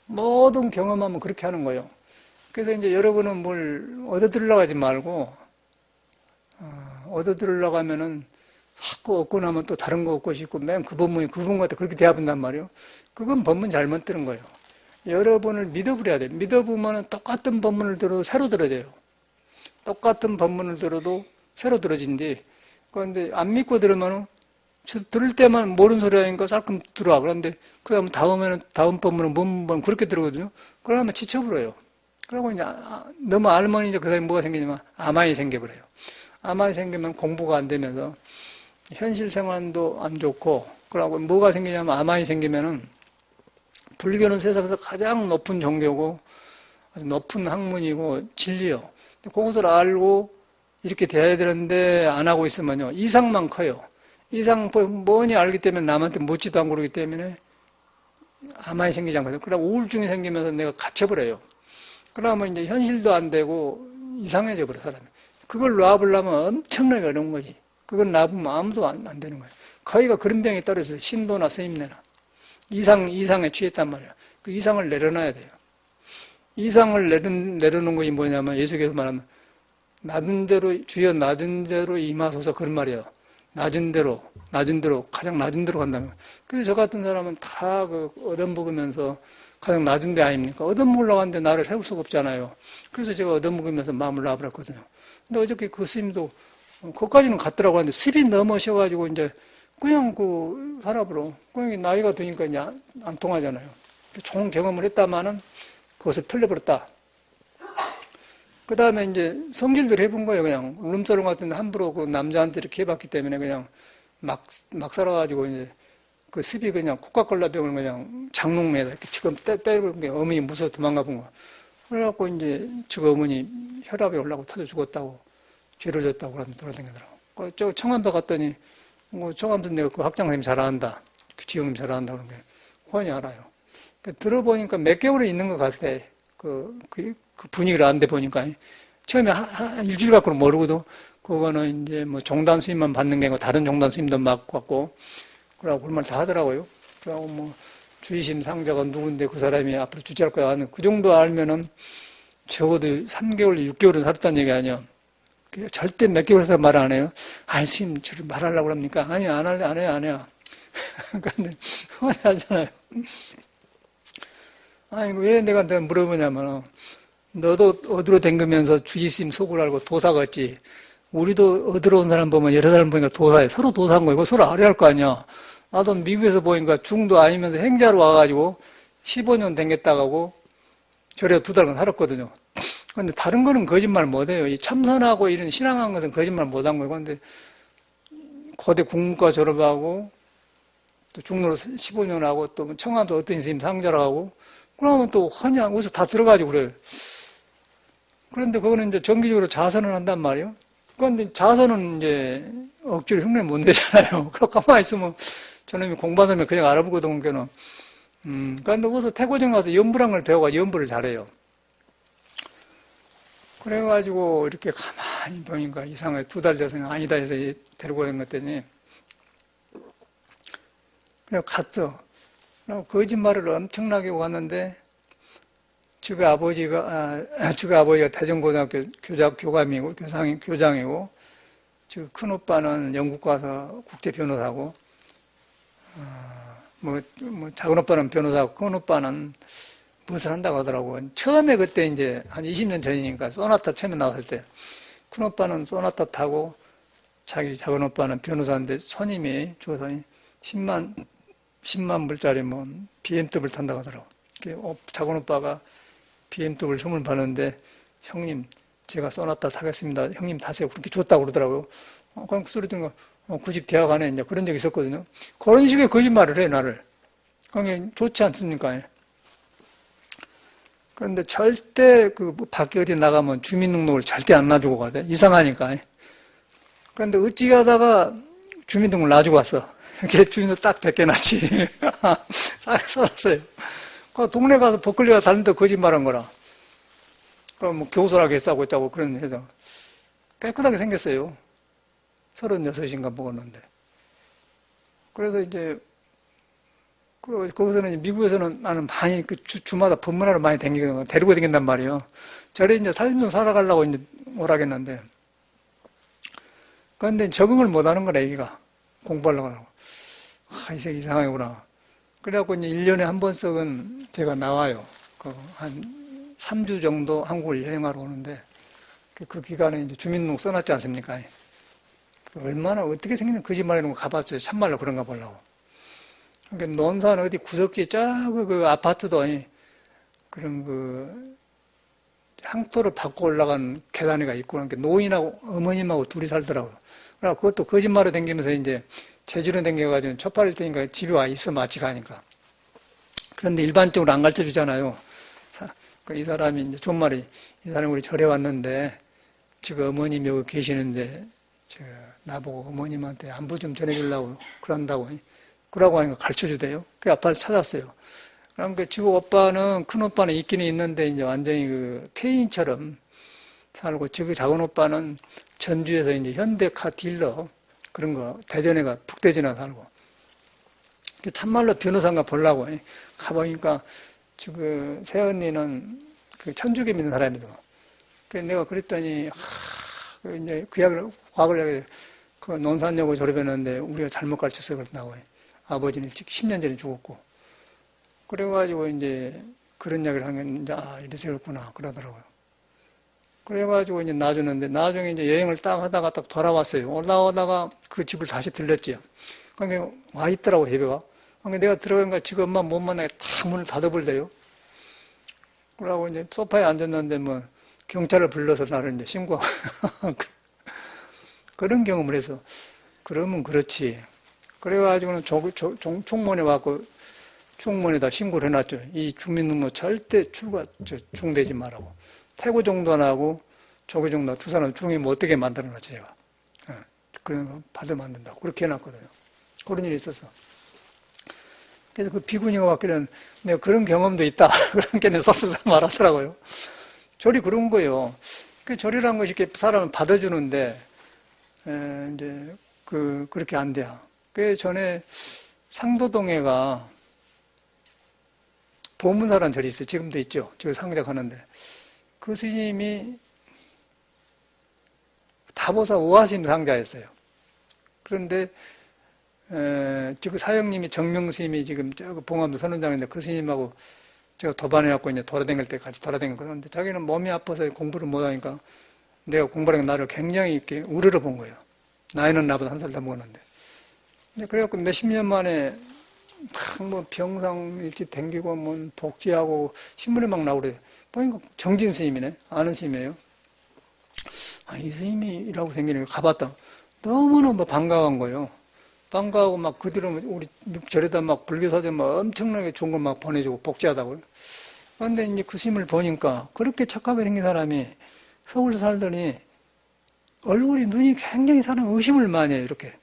모든 경험하면 그렇게 하는 거예요. 그래서 이제 여러분은 뭘 얻어들으려고 하지 말고 얻어들으려고 하면은 자꾸 얻고 나면 또 다른 거 얻고 싶고 맨 그 법문이 그 법문 같아 그렇게 대화한단 말이에요. 그건 법문 잘못 들은 거예요. 여러분을 믿어버려야 돼요. 믿어보면 똑같은 법문을 들어도 새로 들어져요. 똑같은 법문을 들어도 새로 들어진디. 그런데 안 믿고 들으면 들을 때만 모르는 소리 하니까 쌀끔 들어와. 그런데 그 다음에는 다음 법문은 뭔 그렇게 들거든요. 그러면 지쳐버려요. 그러고 이제 너무 알면 이제 그 사람이 뭐가 생기냐면 아만이 생겨버려요. 암이 생기면 공부가 안 되면서 현실 생활도 안 좋고, 그러고 뭐가 생기냐면 암이 생기면은 불교는 세상에서 가장 높은 종교고 아주 높은 학문이고 진리요. 그것을 알고 이렇게 돼야 되는데 안 하고 있으면요. 이상만 커요. 이상 뭐니 알기 때문에 남한테 묻지도 않고 그러기 때문에 암이 생기지 않거든요. 그러다 우울증이 생기면서 내가 갇혀버려요. 그러면 이제 현실도 안 되고 이상해져 버려, 사람이. 그걸 놔보려면 엄청나게 어려운 거지. 그걸 놔보면 아무도 안 되는 거예요. 거의가 그런 병에 떨어져서 신도나 스님네나. 이상에 취했단 말이야. 그 이상을 내려놔야 돼요. 이상을 내려놓은 것이 뭐냐면 예수께서 말하면 낮은 대로, 주여 낮은 대로 임하소서 그런 말이에요. 낮은 대로, 가장 낮은 데로 간다면. 그래서 저 같은 사람은 다 그 얻어먹으면서 가장 낮은 데 아닙니까? 얻어먹으려고 나를 세울 수가 없잖아요. 그래서 제가 얻어먹으면서 마음을 놔버렸거든요. 근데 어저께 그 스님도 거기까지는 갔더라고 하는데 10이 넘으셔가지고 이제 그냥 그 살아버려. 그냥 나이가 드니까 이제 안 통하잖아요. 좋은 경험을 했다마는 그것을 틀려버렸다. 그 다음에 이제 성질들 해본 거예요. 그냥 룸사롱 같은 데 함부로 그 남자한테 이렇게 해봤기 때문에 그냥 막 살아가지고 이제 그 습이 그냥 코카콜라병을 그냥 장롱에다 이렇게 지금 때리는 게 어머니 무서워 도망가 본 거. 그래갖고 이제 저 어머니 혈압이 올라가고 터져 죽었다고 죄를 졌다고 그러면 돌아다니더라고. 저 청암도 갔더니 뭐 청암도 내가 그 학장선생님 잘 안다. 그 지영님 잘 안다 그런 게 훤히 알아요. 들어보니까 몇 개월이 있는 것 같아. 그 분위기를 아는데 보니까. 처음에 한 일주일 갖고는 모르거든. 그거는 이제 뭐 종단 스님만 받는 게 아니고 다른 종단 스님도 막 받고, 그러고 그런 말 다 하더라고요. 그러고 뭐 주의심 상자가 누군데 그 사람이 앞으로 주재할 거야 하는 그 정도 알면은 적어도 3개월, 6개월은 살았다는 얘기 아니야. 절대 몇 개월 살다 말 안 해요. 아니, 스님, 저를 말하려고 합니까? 아니, 안 할래, 안 해요. 근데, 뻔히 알잖아요. 아니, 왜 내가 물어보냐면, 너도 어디로 댕기면서 주지스님 속을 알고 도사 같지. 우리도 어디로 온 사람 보면 여러 사람 보니까 도사예요. 서로 도사인 거고 서로 알아야 할 거 아니야. 나도 미국에서 보니까 중도 아니면서 행자로 와가지고 15년 댕겼다 가고 저래 2달간 살았거든요. 근데 다른 거는 거짓말 못해요. 이 참선하고 이런 신앙한 것은 거짓말 못한 거예요. 근데 고대 국문과 졸업하고 또 중로로 15년 하고 또 청와도 어떤 스님 상자로 하고 그러면 또 헌양 어디서 다 들어가지고 그래요. 그런데 그거는 이제 정기적으로 자선을 한단 말이에요. 그런데 자선은 이제 억지로 흉내 못 내잖아요. 그럼 가만히 있으면 저놈이 공부하면 그냥 알아보거든, 그는. 그런데 거기서 태고정 가서 연부란 걸 배워가지고 연부를 잘해요. 그래가지고 이렇게 가만히 보니까 이상하게 2달 자선이 아니다 해서 데리고 온 것더니 그래 갔어. 거짓말을 엄청나게 왔는데 주가 아버지가 대전고등학교 교감이고 교장이고 저 큰 오빠는 영국 가서 국제 변호사고 뭐 작은 오빠는 변호사고 큰 오빠는 무엇을 한다고 하더라고. 처음에 그때 이제 한 20년 전이니까 소나타 처음에 나왔을 때 큰 오빠는 소나타 타고 자기 작은 오빠는 변호사인데 선임이 줘서 10만 불짜리 뭐 BMW 탄다고 하더라고. 작은 오빠가 BMW 선물 받는데 형님 제가 소나타 타겠습니다. 형님 타세요. 그렇게 줬다고 그러더라고요. 그냥 그 소리 듣는 거 그 집 대학 안에 이제 그런 적이 있었거든요. 그런 식의 거짓말을 해 나를. 그게 좋지 않습니까? 그런데 절대 그 밖에 어디 나가면 주민등록을 절대 안 놔주고 가대. 이상하니까. 그런데 어찌 하다가 주민등록을 놔주고 왔어. 이렇게 주민등록 딱 벗겨놨지. 싹 써놨어요. 그 동네 가서 버클리가 다른데 거짓말한 거라. 그럼 뭐 교수라게 싸고 있다고 그런 해서 깨끗하게 생겼어요. 36인가 먹었는데. 그래서 이제 거기서는 미국에서는 나는 많이 그 주마다 법문하러 많이 다니거든. 데리고 다닌단 말이에요. 저래 이제 삶 좀 살아가려고 이제 오라겠는데. 그런데 적응을 못 하는 거라, 애기가. 공부하려고 하고. 이 새끼 이상하구나. 그래갖고 이제 1년에 한 번씩은 제가 나와요. 한 3주 정도 한국을 여행하러 오는데, 그 기간에 이제 주민등록 써놨지 않습니까? 얼마나, 어떻게 생기는 거짓말이런 거 가봤어요. 참말로 그런가 보려고. 그러니까 논산 어디 구석지에 그 아파트도 그런 향토를 밟고 올라간 계단이가 있고, 그러니까 노인하고 어머님하고 둘이 살더라고요. 그래서 그것도 거짓말로 댕기면서 이제 제주로 댕겨가지고 첫팔일 때니까 집에 와 있어, 마치 가니까. 그런데 일반적으로 안 가르쳐 주잖아요. 이 사람이 이제 존말이, 이 사람이 우리 절에 왔는데, 지금 어머님이 여기 계시는데, 나보고 어머님한테 안부 좀 전해주려고 그런다고. 그러고 하니까 가르쳐 주대요. 그 아빠를 찾았어요. 그러니까 지금 큰 오빠는 있기는 있는데, 이제 완전히 그 폐인처럼 살고, 지금 작은 오빠는 전주에서 이제 현대카 딜러, 그런 거, 대전에가, 북대전에 살고. 참말로 변호사인가 보려고 가보니까, 지금 새언니는 그 천주교 믿는 사람이다. 그래서 내가 그랬더니, 이제 그 이야기를, 과거를 이야기해. 그 논산여고 졸업했는데 우리가 잘못 가르쳐서 그런다고. 아버지는 10년 전에 죽었고. 그래가지고 이제 그런 이야기를 하면 이제, 이래서 그렇구나. 그러더라고요. 그래가지고 이제 놔주는데, 나중에 이제 여행을 딱 하다가 딱 돌아왔어요. 올라오다가 그 집을 다시 들렸지요. 그러니까 와 있더라고, 예배가. 그러니까 내가 들어가니까 지금 엄마 못 만나게 다 문을 닫아버리대요. 그러고 이제 소파에 앉았는데 뭐 경찰을 불러서 나를 이제 신고하고 그런 경험을 해서 그러면 그렇지. 그래가지고는 총무원에 와서 총무원에다 신고를 해놨죠. 이 주민등록 절대 중되지 말라고. 태고 정도하고 조교 정도 두 사람 중이면 어떻게 만들어놨지 제가. 그러면 받으면 안 된다고 그렇게 해놨거든요. 그런 일이 있어서. 그래서 그 비구니가 왔기는 내가 그런 경험도 있다. 그런 게 내 섭섭해서 말하더라고요. 절이 그런 거예요. 그 절이라는 것이 이렇게 사람을 받아주는데, 이제, 그렇게 안 돼요. 그 전에 상도동에가 보문사라는 절이 있어요. 지금도 있죠. 지금 상작하는데. 그 스님이 다보사 오화심 상자였어요. 그런데, 지금 사형님이 정명스님이 지금 봉암도 선원장인데 그 스님하고 제가 도반해갖고 이제 돌아다닐 때 같이 돌아다녔거든요. 근데 자기는 몸이 아파서 공부를 못하니까 내가 공부하는 나를 굉장히 이렇게 우러러 본 거예요. 나이는 나보다 한 살 더 먹었는데. 그래갖고 몇십 년 만에 뭐 병상 일찍 댕기고 뭐 복지하고 신문에 막 나오래. 보니까 정진 스님이네. 아는 스님이에요. 이 스님이라고 생기니까 가봤다. 너무너무 반가운 거예요. 반가워하고 막 그 뒤로 우리 절에다 막 불교사전 막 엄청나게 좋은 거 막 보내주고 복지하다고요. 그런데 이제 그 스님을 보니까 그렇게 착하게 생긴 사람이 서울에 살더니 얼굴이 눈이 굉장히 사람 의심을 많이 해요. 이렇게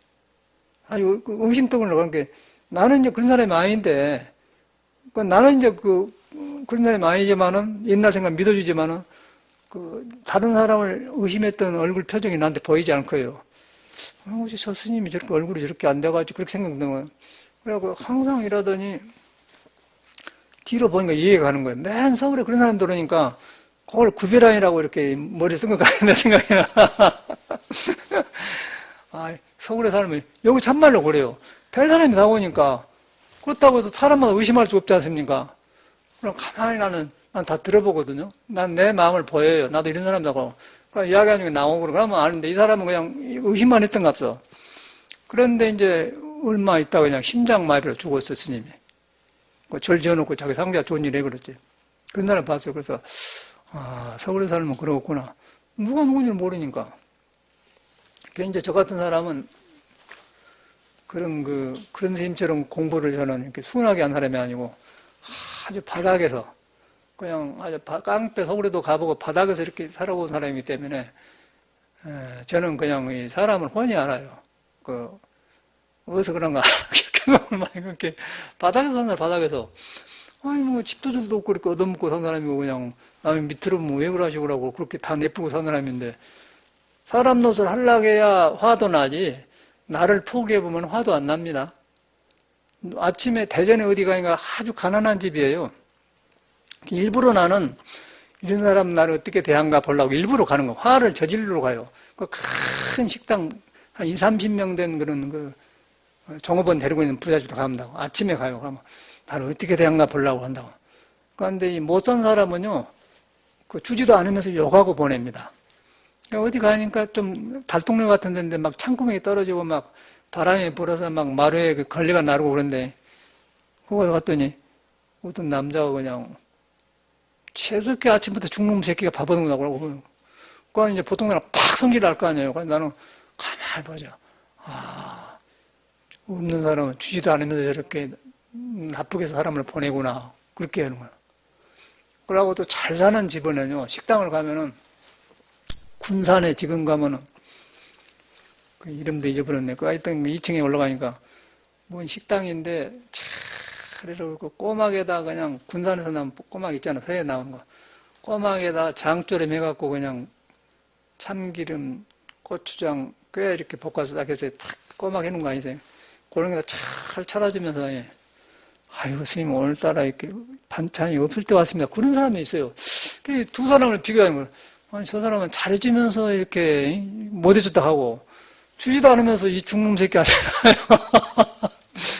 아주 의심떡을 넣은 게 나는 이제 그런 사람이 아닌데 나는 이제 그런 사람이 아니지만은 옛날 생각 믿어주지만은 다른 사람을 의심했던 얼굴 표정이 나한테 보이지 않고요. 혹시 저 스님이 저렇게 얼굴이 저렇게 안 돼가지고 그렇게 생각되는 거예요. 그래갖고 항상 이러더니 뒤로 보니까 이해가 가는 거예요. 맨 서울에 그런 사람 들어오니까 그걸 구별아니라고 이렇게 머리 쓴 것 같은데 생각이 나. 서울에 살면 여기 참말로 그래요. 별 사람이 다 오니까 그렇다고 해서 사람마다 의심할 수 없지 않습니까? 그럼 가만히 난 다 들어보거든요. 난 내 마음을 보여요. 나도 이런 사람이라고. 그러니까 이야기하는 게 나오고 그러면 아는데 이 사람은 그냥 의심만 했던 것 같어. 그런데 이제 얼마 있다가 그냥 심장마비로 죽었어, 스님이. 절 지어놓고 자기 상자 좋은 일 해버렸지. 그런 사람 봤어요. 그래서, 서울에 살면 그러겠구나. 누가 누군지 모르니까. 이제 저 같은 사람은 그런 스님처럼 공부를 저는 이렇게 순하게 한 사람이 아니고 아주 바닥에서 그냥 아주 깡패 서울에도 가보고 바닥에서 이렇게 살아온 사람이기 때문에 저는 그냥 이 사람을 훤히 알아요. 어디서 그런가 경험을 많이 그렇게 바닥에서 산 사람 바닥에서 뭐 집도들도 없고 이렇게 얻어먹고 산 사람이고 그냥 남의 밑으로 뭐 왜 그러시고 그렇게 다 내쁘고 산 사람인데 사람 노릇을 하려고 해야 화도 나지 나를 포기해보면 화도 안 납니다. 아침에 대전에 어디 가니까 아주 가난한 집이에요. 일부러 나는 이런 사람 나를 어떻게 대한가 보려고 일부러 가는 거. 화를 저질러 가요. 큰 식당 한 20, 30명 된 그런 종업원 데리고 있는 부자집도 간다고. 아침에 가요. 그러면 나를 어떻게 대한가 보려고 한다고. 그런데 이 못 산 사람은요, 주지도 않으면서 욕하고 보냅니다. 어디 가니까 좀 달동네 같은 데인데 막 창구멍이 떨어지고 막 바람이 불어서 막 마루에 걸레가 나르고 그런데, 거기 갔더니 어떤 남자가 그냥 새벽에 아침부터 죽는 새끼가 밥 얻은 거라고 그러고. 그 이제 보통 사람 팍 성질을 할 거 아니에요. 그래서 나는 가만히 보자. 아, 없는 사람은 주지도 않으면서 저렇게 나쁘게 해서 사람을 보내구나. 그렇게 하는 거야. 그러고 또 잘 사는 집은요, 식당을 가면은, 군산에 지금 가면은, 그 이름도 잊어버렸네. 그 하여튼 2층에 올라가니까, 뭐 식당인데, 차례로 꼬막에다 그냥, 군산에서 나온 꼬막 있잖아. 회에 나온 거. 꼬막에다 장조림 해갖고 그냥, 참기름, 고추장, 꽤 이렇게 볶아서 딱 해서 탁 꼬막 해놓은 거 아니세요? 그런 게다 잘 차려주면서, 예. 아이고, 스님, 오늘따라 이렇게 반찬이 없을 때 왔습니다. 그런 사람이 있어요. 두 사람을 비교하는 거예요. 아니, 저 사람은 잘해주면서 이렇게 못 해줬다 하고, 주지도 않으면서 이 죽는 새끼 하잖아요.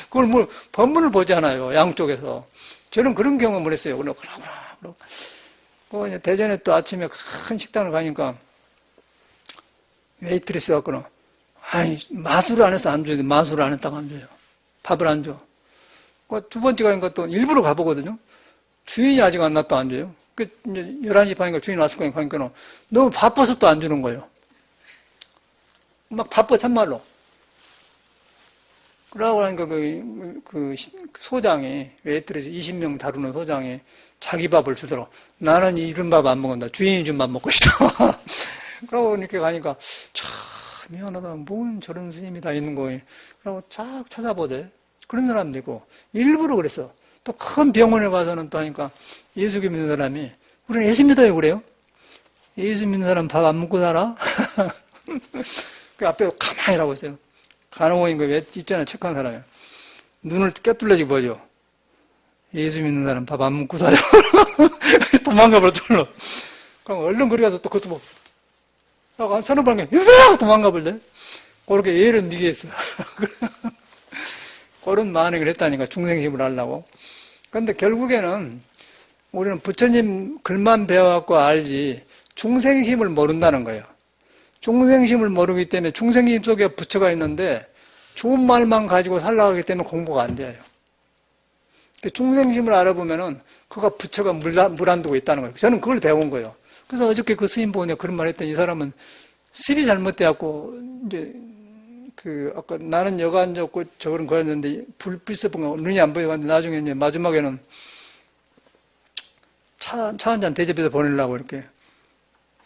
그걸 뭐, 법문을 보잖아요. 양쪽에서. 저는 그런 경험을 했어요. 그러고, 대전에 또 아침에 큰 식당을 가니까, 웨이트레스 갖고는, 아니, 마술을 안 해서 안 줘요. 마술을 안 했다고 안 줘요. 밥을 안 줘. 두 번째 가니까 또 일부러 가보거든요. 주인이 아직 안 났다 안 줘요. 그 이제 11시 반인가 주인 왔을 거니까 하니까는 너무 바빠서 또 안 주는 거예요. 막 바빠 참말로. 그러고 나니까 그 소장이 웨이트레스 20명 다루는 소장이 자기 밥을 주더라고. 나는 이런 밥 안 먹는다. 주인이 준 밥 먹고 싶어. 그러고 이렇게 가니까 참 미안하다. 뭔 저런 스님이 다 있는 거예요. 그러고 쫙 찾아보대. 그런 사람도 있고 일부러 그랬어. 또 큰 병원에 가서는 또 하니까 예수 믿는 사람이 우리는 예수 믿어요 그래요. 예수 믿는 사람 밥 안 먹고 살아? 그 앞에 가만히 라고 있어요. 간호원인 거 왜 있잖아요. 착한 사람이. 눈을 깨뚫려지고 보죠. 예수 믿는 사람 밥 안 먹고 살아요. 도망가버려 졸로. 그럼 얼른 그리 가서 또 그것도 뭐 하고 한 서너 번에 도망가버려. 그렇게 예를 미게 했어. 그런 만행을 했다니까 중생심을 하려고. 그런데 결국에는 우리는 부처님 글만 배워갖고 알지 중생심을 모른다는 거예요. 중생심을 모르기 때문에 중생심 속에 부처가 있는데 좋은 말만 가지고 살아가기 때문에 공부가 안 돼요. 중생심을 알아보면은 그가 부처가 물 안 두고 있다는 거예요. 저는 그걸 배운 거예요. 그래서 어저께 그 스님 보니 그런 말 했더니 이 사람은 습이 잘못돼갖고 이제 아까 나는 여가 앉았고 저거는 거였는데 불빛에 보면 눈이 안 보여가는데 나중에 이제 마지막에는 차 한 잔 대접해서 보내려고 이렇게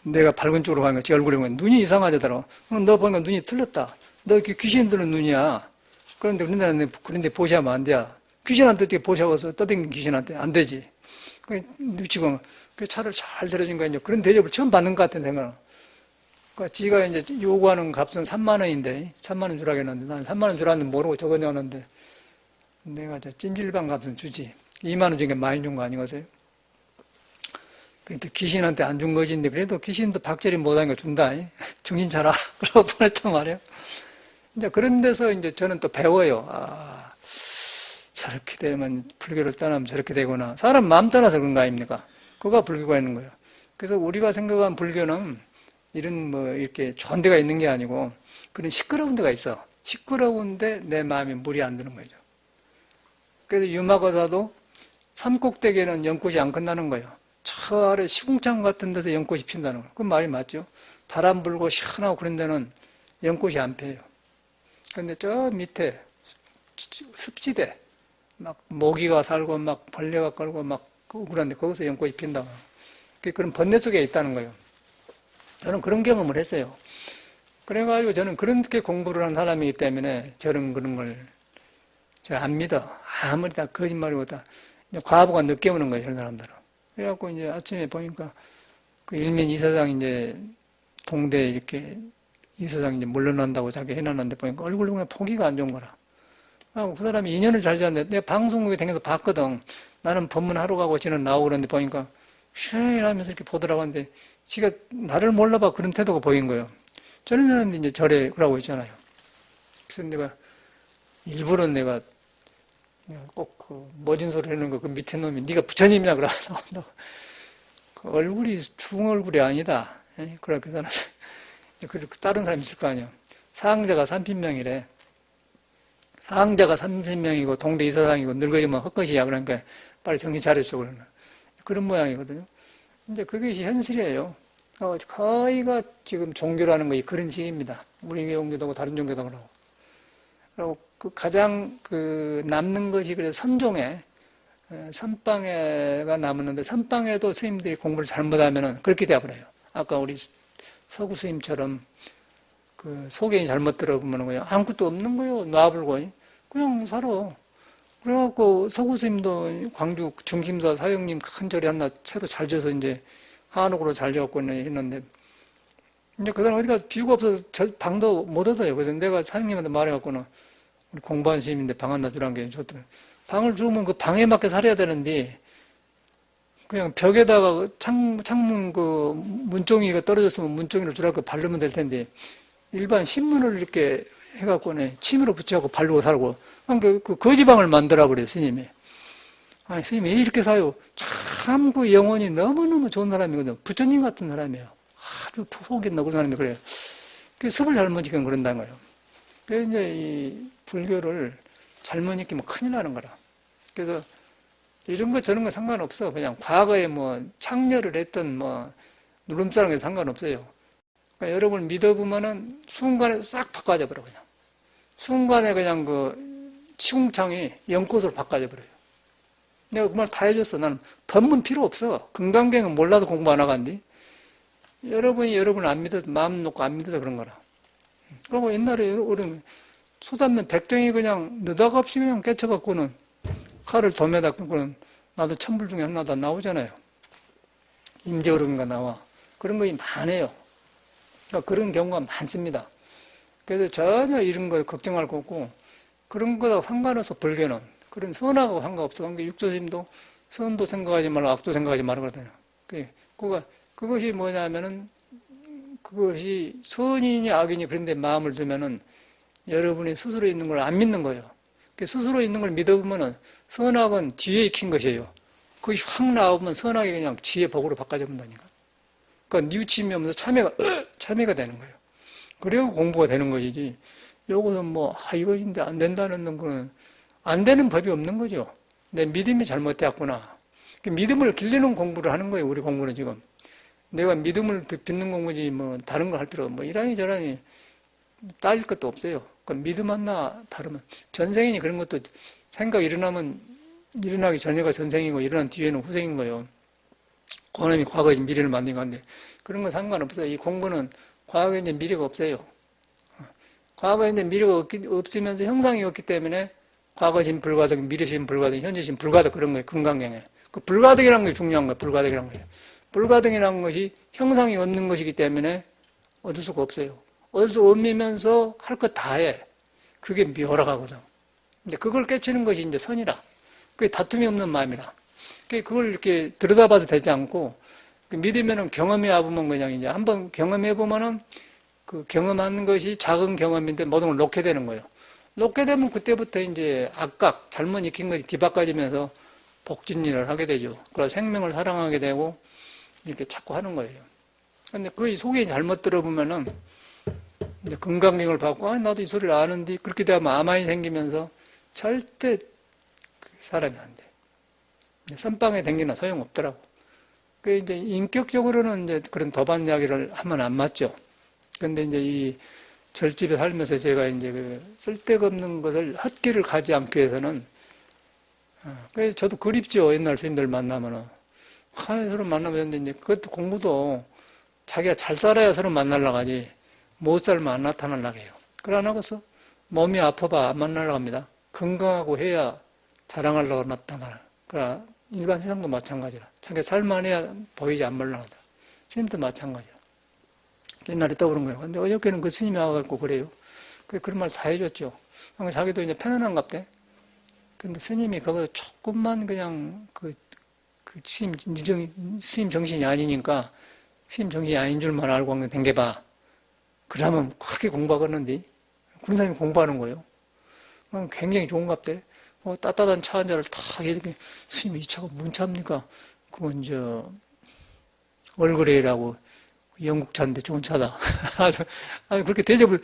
내가 밝은 쪽으로 가니까 제 얼굴에 보면 눈이 이상하더라고. 너 보니까 눈이 틀렸다. 너 이렇게 귀신 드는 눈이야. 그런데 보시하면 안 돼. 귀신한테 어떻게 보시하고서 떠댕긴 귀신한테 안 되지. 지금 그 차를 잘 데려준 거야. 그런 대접을 처음 받는 것 같은 생각은. 그러니까 지가 이제 요구하는 값은 3만 원인데 3만 원 주라고 했는데 난 3만 원 주라는데 모르고 적어내었는데 내가 저 찜질방 값은 주지 2만 원 중에 많이 준 거 아니겠어요? 그래도 귀신한테 안 준 것인데 그래도 귀신도 박제리 못하니까 준다. 정신 차라. 그러고 보냈단 말이에요. 이제 그런 데서 이제 저는 또 배워요. 아, 저렇게 되면 불교를 떠나면 저렇게 되구나. 사람 마음 따라서 그런 거 아닙니까? 그거가 불교가 있는 거예요. 그래서 우리가 생각한 불교는 이런 이렇게 좋은 데가 있는 게 아니고 그런 시끄러운 데가 있어. 시끄러운데 내 마음에 물이 안 드는 거죠. 그래서 유마거사도 산꼭대기에는 연꽃이 안 끝나는 거예요. 저 아래 시궁창 같은 데서 연꽃이 핀다는 거예요. 그 말이 맞죠. 바람 불고 시원하고 그런 데는 연꽃이 안 펴요. 그런데 저 밑에 습지대 막 모기가 살고 막 벌레가 걸고 막 그런데 거기서 연꽃이 핀다고. 그런 번뇌 속에 있다는 거예요. 저는 그런 경험을 했어요. 그래가지고 저는 그렇게 공부를 한 사람이기 때문에 저는 그런 걸 잘 안 믿어. 아무리 다 거짓말이고 다 과부가 늦게 오는 거예요, 저런 사람들은. 그래갖고 이제 아침에 보니까 그 일면 이사장 이제 동대에 이렇게 이사장이 이제 물러난다고 자기 해놨는데 보니까 얼굴 보면 보기가 안 좋은 거라. 그 사람이 인연을 잘 지었는데 내가 방송국에 다녀서 봤거든. 나는 법문하러 가고 지는 나오고 그러는데 보니까 쉐이라면서 이렇게 보더라고 하는데 지가 나를 몰라봐 그런 태도가 보인 거예요. 저런 사람이 이제 절에 그러고 있잖아요. 그래서 내가 일부러 내가 꼭 그 멋진 소리 하는 거 그 밑에 놈이 네가 부처님이냐 그러고 나온다고. 그 얼굴이 중얼 얼굴이 아니다. 그렇게 나는 그래서 다른 사람이 있을 거 아니야. 사항자가 30명이래. 사항자가 30명이고 동대 이사장이고 늙어지면 헛것이야. 그러니까 빨리 정신 차려줘 그러는 그런 모양이거든요. 이제 그것이 현실이에요. 거의가 지금 종교라는 것이 그런 식입니다. 우리 종교도 다른 종교도 그러고. 그리고 그 가장 그 남는 것이 그래서 선종에, 선방에가 남았는데 선방에도 스님들이 공부를 잘못하면은 그렇게 되어버려요. 아까 우리 서구 스님처럼 그 소견이 잘못 들어보면 그냥 아무것도 없는 거예요. 놔불고. 그냥 살아. 그래갖고 서구 스님도 광주 중심사 사형님 큰 절에 하나 새로 잘 져서 이제 한옥으로 잘 지었고 했는데, 이제 그 사람 어디가 비유가 없어서 방도 못 얻어요. 그래서 내가 사장님한테 말해갖고는, 우리 공부한 스님인데 방 하나 주란 게 좋더라. 방을 주면 그 방에 맞게 살아야 되는데, 그냥 벽에다가 창문 그 문종이가 떨어졌으면 문종이를 주라고 바르면 될 텐데, 일반 신문을 이렇게 해갖고는 침으로 붙여갖고 바르고 살고, 그 거지방을 만들어 버려요, 스님이. 아니, 스님이 이렇게 사요. 참, 그 영혼이 너무너무 좋은 사람이거든요. 부처님 같은 사람이에요. 아주 속이 너그런 사람이 그래요. 그 습을 잘못 지키면 그런다는 거예요. 그래서 이제 이 불교를 잘못 익히면 큰일 나는 거라. 그래서 이런 거 저런 거 상관없어. 그냥 과거에 뭐 창녀를 했던 뭐 누름살은 게 상관없어요. 그러니까 여러분을 믿어보면은 순간에 싹 바꿔져 버려, 그냥. 순간에 그냥 그 시궁창이 연꽃으로 바꿔져 버려요. 내가 그 말 다 해줬어. 나는 법문 필요 없어. 금강경은 몰라도 공부 안 하간디. 여러분이 여러분을 안 믿어서, 마음 놓고 안 믿어서 그런 거라. 그리고 옛날에 우리 소단면 백정이 그냥 느닷없이 그냥 깨쳐갖고는 칼을 dom에다 끊고는 나도 천불 중에 하나 다 나오잖아요. 임재어른가 나와. 그런 것이 많아요. 그러니까 그런 경우가 많습니다. 그래서 전혀 이런 거 걱정할 거 없고, 그런 거하고 상관없어, 불교는. 그런 선하고 상관없어. 그러니까 육조심도 선도 생각하지 말고 악도 생각하지 말고 그러거든요. 그것이 뭐냐면은, 그것이 선이니 악이니 그런데 마음을 두면은 여러분이 스스로 있는 걸 안 믿는 거예요. 스스로 있는 걸 믿어보면은 선악은 뒤에 익힌 것이에요. 그것이 확 나오면 선악이 그냥 지혜 복으로 바꿔져 본다니까. 그러니까 뉘우침이 오면서 참회가 되는 거예요. 그리고 공부가 되는 것이지. 요것은 뭐, 이것인데 안 된다는 거는 안 되는 법이 없는 거죠. 내 믿음이 잘못되었구나. 믿음을 길리는 공부를 하는 거예요, 우리 공부는 지금. 내가 믿음을 빚는 공부지, 뭐, 다른 거 할 필요 없고, 뭐, 이러니 저러니 따질 것도 없어요. 믿음 하나 다르면. 전생이니 그런 것도 생각 일어나면, 일어나기 전에가 전생이고, 일어난 뒤에는 후생인 거예요. 그놈이 과거에 미래를 만든 건데, 그런 건 상관없어요. 이 공부는 과거에 이제 미래가 없어요. 과거에 이제 미래가 없으면서 형상이 없기 때문에 과거심 불가득, 미래심 불가득, 현재심 불가득 그런 거예요. 금강경에. 그 불가득이라는 게 중요한 거예요. 불가득이라는 거예요. 불가득이라는 것이 형상이 없는 것이기 때문에 얻을 수가 없어요. 얻을 수 없으면서 할 것 다 해. 그게 묘락하거든. 근데 그걸 깨치는 것이 이제 선이라. 그게 다툼이 없는 마음이라. 그걸 이렇게 들여다봐서 되지 않고, 믿으면은 경험해 와보면 그냥 이제 한번 경험해 보면은 그 경험하는 것이 작은 경험인데 모든 걸 놓게 되는 거예요. 놓게 되면 그때부터 이제 악각, 잘못 익힌 것이 뒤바꿔지면서 복진일을 하게 되죠. 그래서 생명을 사랑하게 되고 이렇게 자꾸 하는 거예요. 근데 그 속에 잘못 들어보면은 이제 건강경을 받고, 나도 이 소리를 아는데 그렇게 되면 아만이 생기면서 절대 사람이 안 돼. 선방에 댕기나 소용없더라고. 그 이제 인격적으로는 이제 그런 도반 이야기를 하면 안 맞죠. 근데 이제 이 절집에 살면서 제가 이제 그 쓸데없는 것을 헛길을 가지 않기 위해서는, 그래서 저도 그립죠. 옛날 스님들 만나면은. 서로 만나면 되는데, 이제 그것도 공부도 자기가 잘 살아야 서로 만나려고 하지, 못 살면 안 나타나려고 해요. 그래 안 하고서 몸이 아파봐 안 만나려고 합니다. 건강하고 해야 자랑하려고 나타나. 그러나 일반 세상도 마찬가지라. 자기가 살만해야 보이지 안 말라고 하다. 스님도 마찬가지라. 옛날에 떠오른 거예요. 근데 어저께는 그 스님이 와갖고 그래요. 그런 말 다 해줬죠. 자기도 이제 편안한갑대. 근데 스님이 그거 조금만 그냥 스님 정신이 아니니까 스님 정신이 아닌 줄만 알고 한번 댕겨봐. 그러면 크게 공부하겠는데 그런 사람이 공부하는 거예요. 굉장히 좋은갑대. 따뜻한 차 한 잔을 탁 이렇게 스님이 이 차가 뭔 차입니까? 그건 얼그레이라고 영국 차인데 좋은 차다. 아주 그렇게 대접을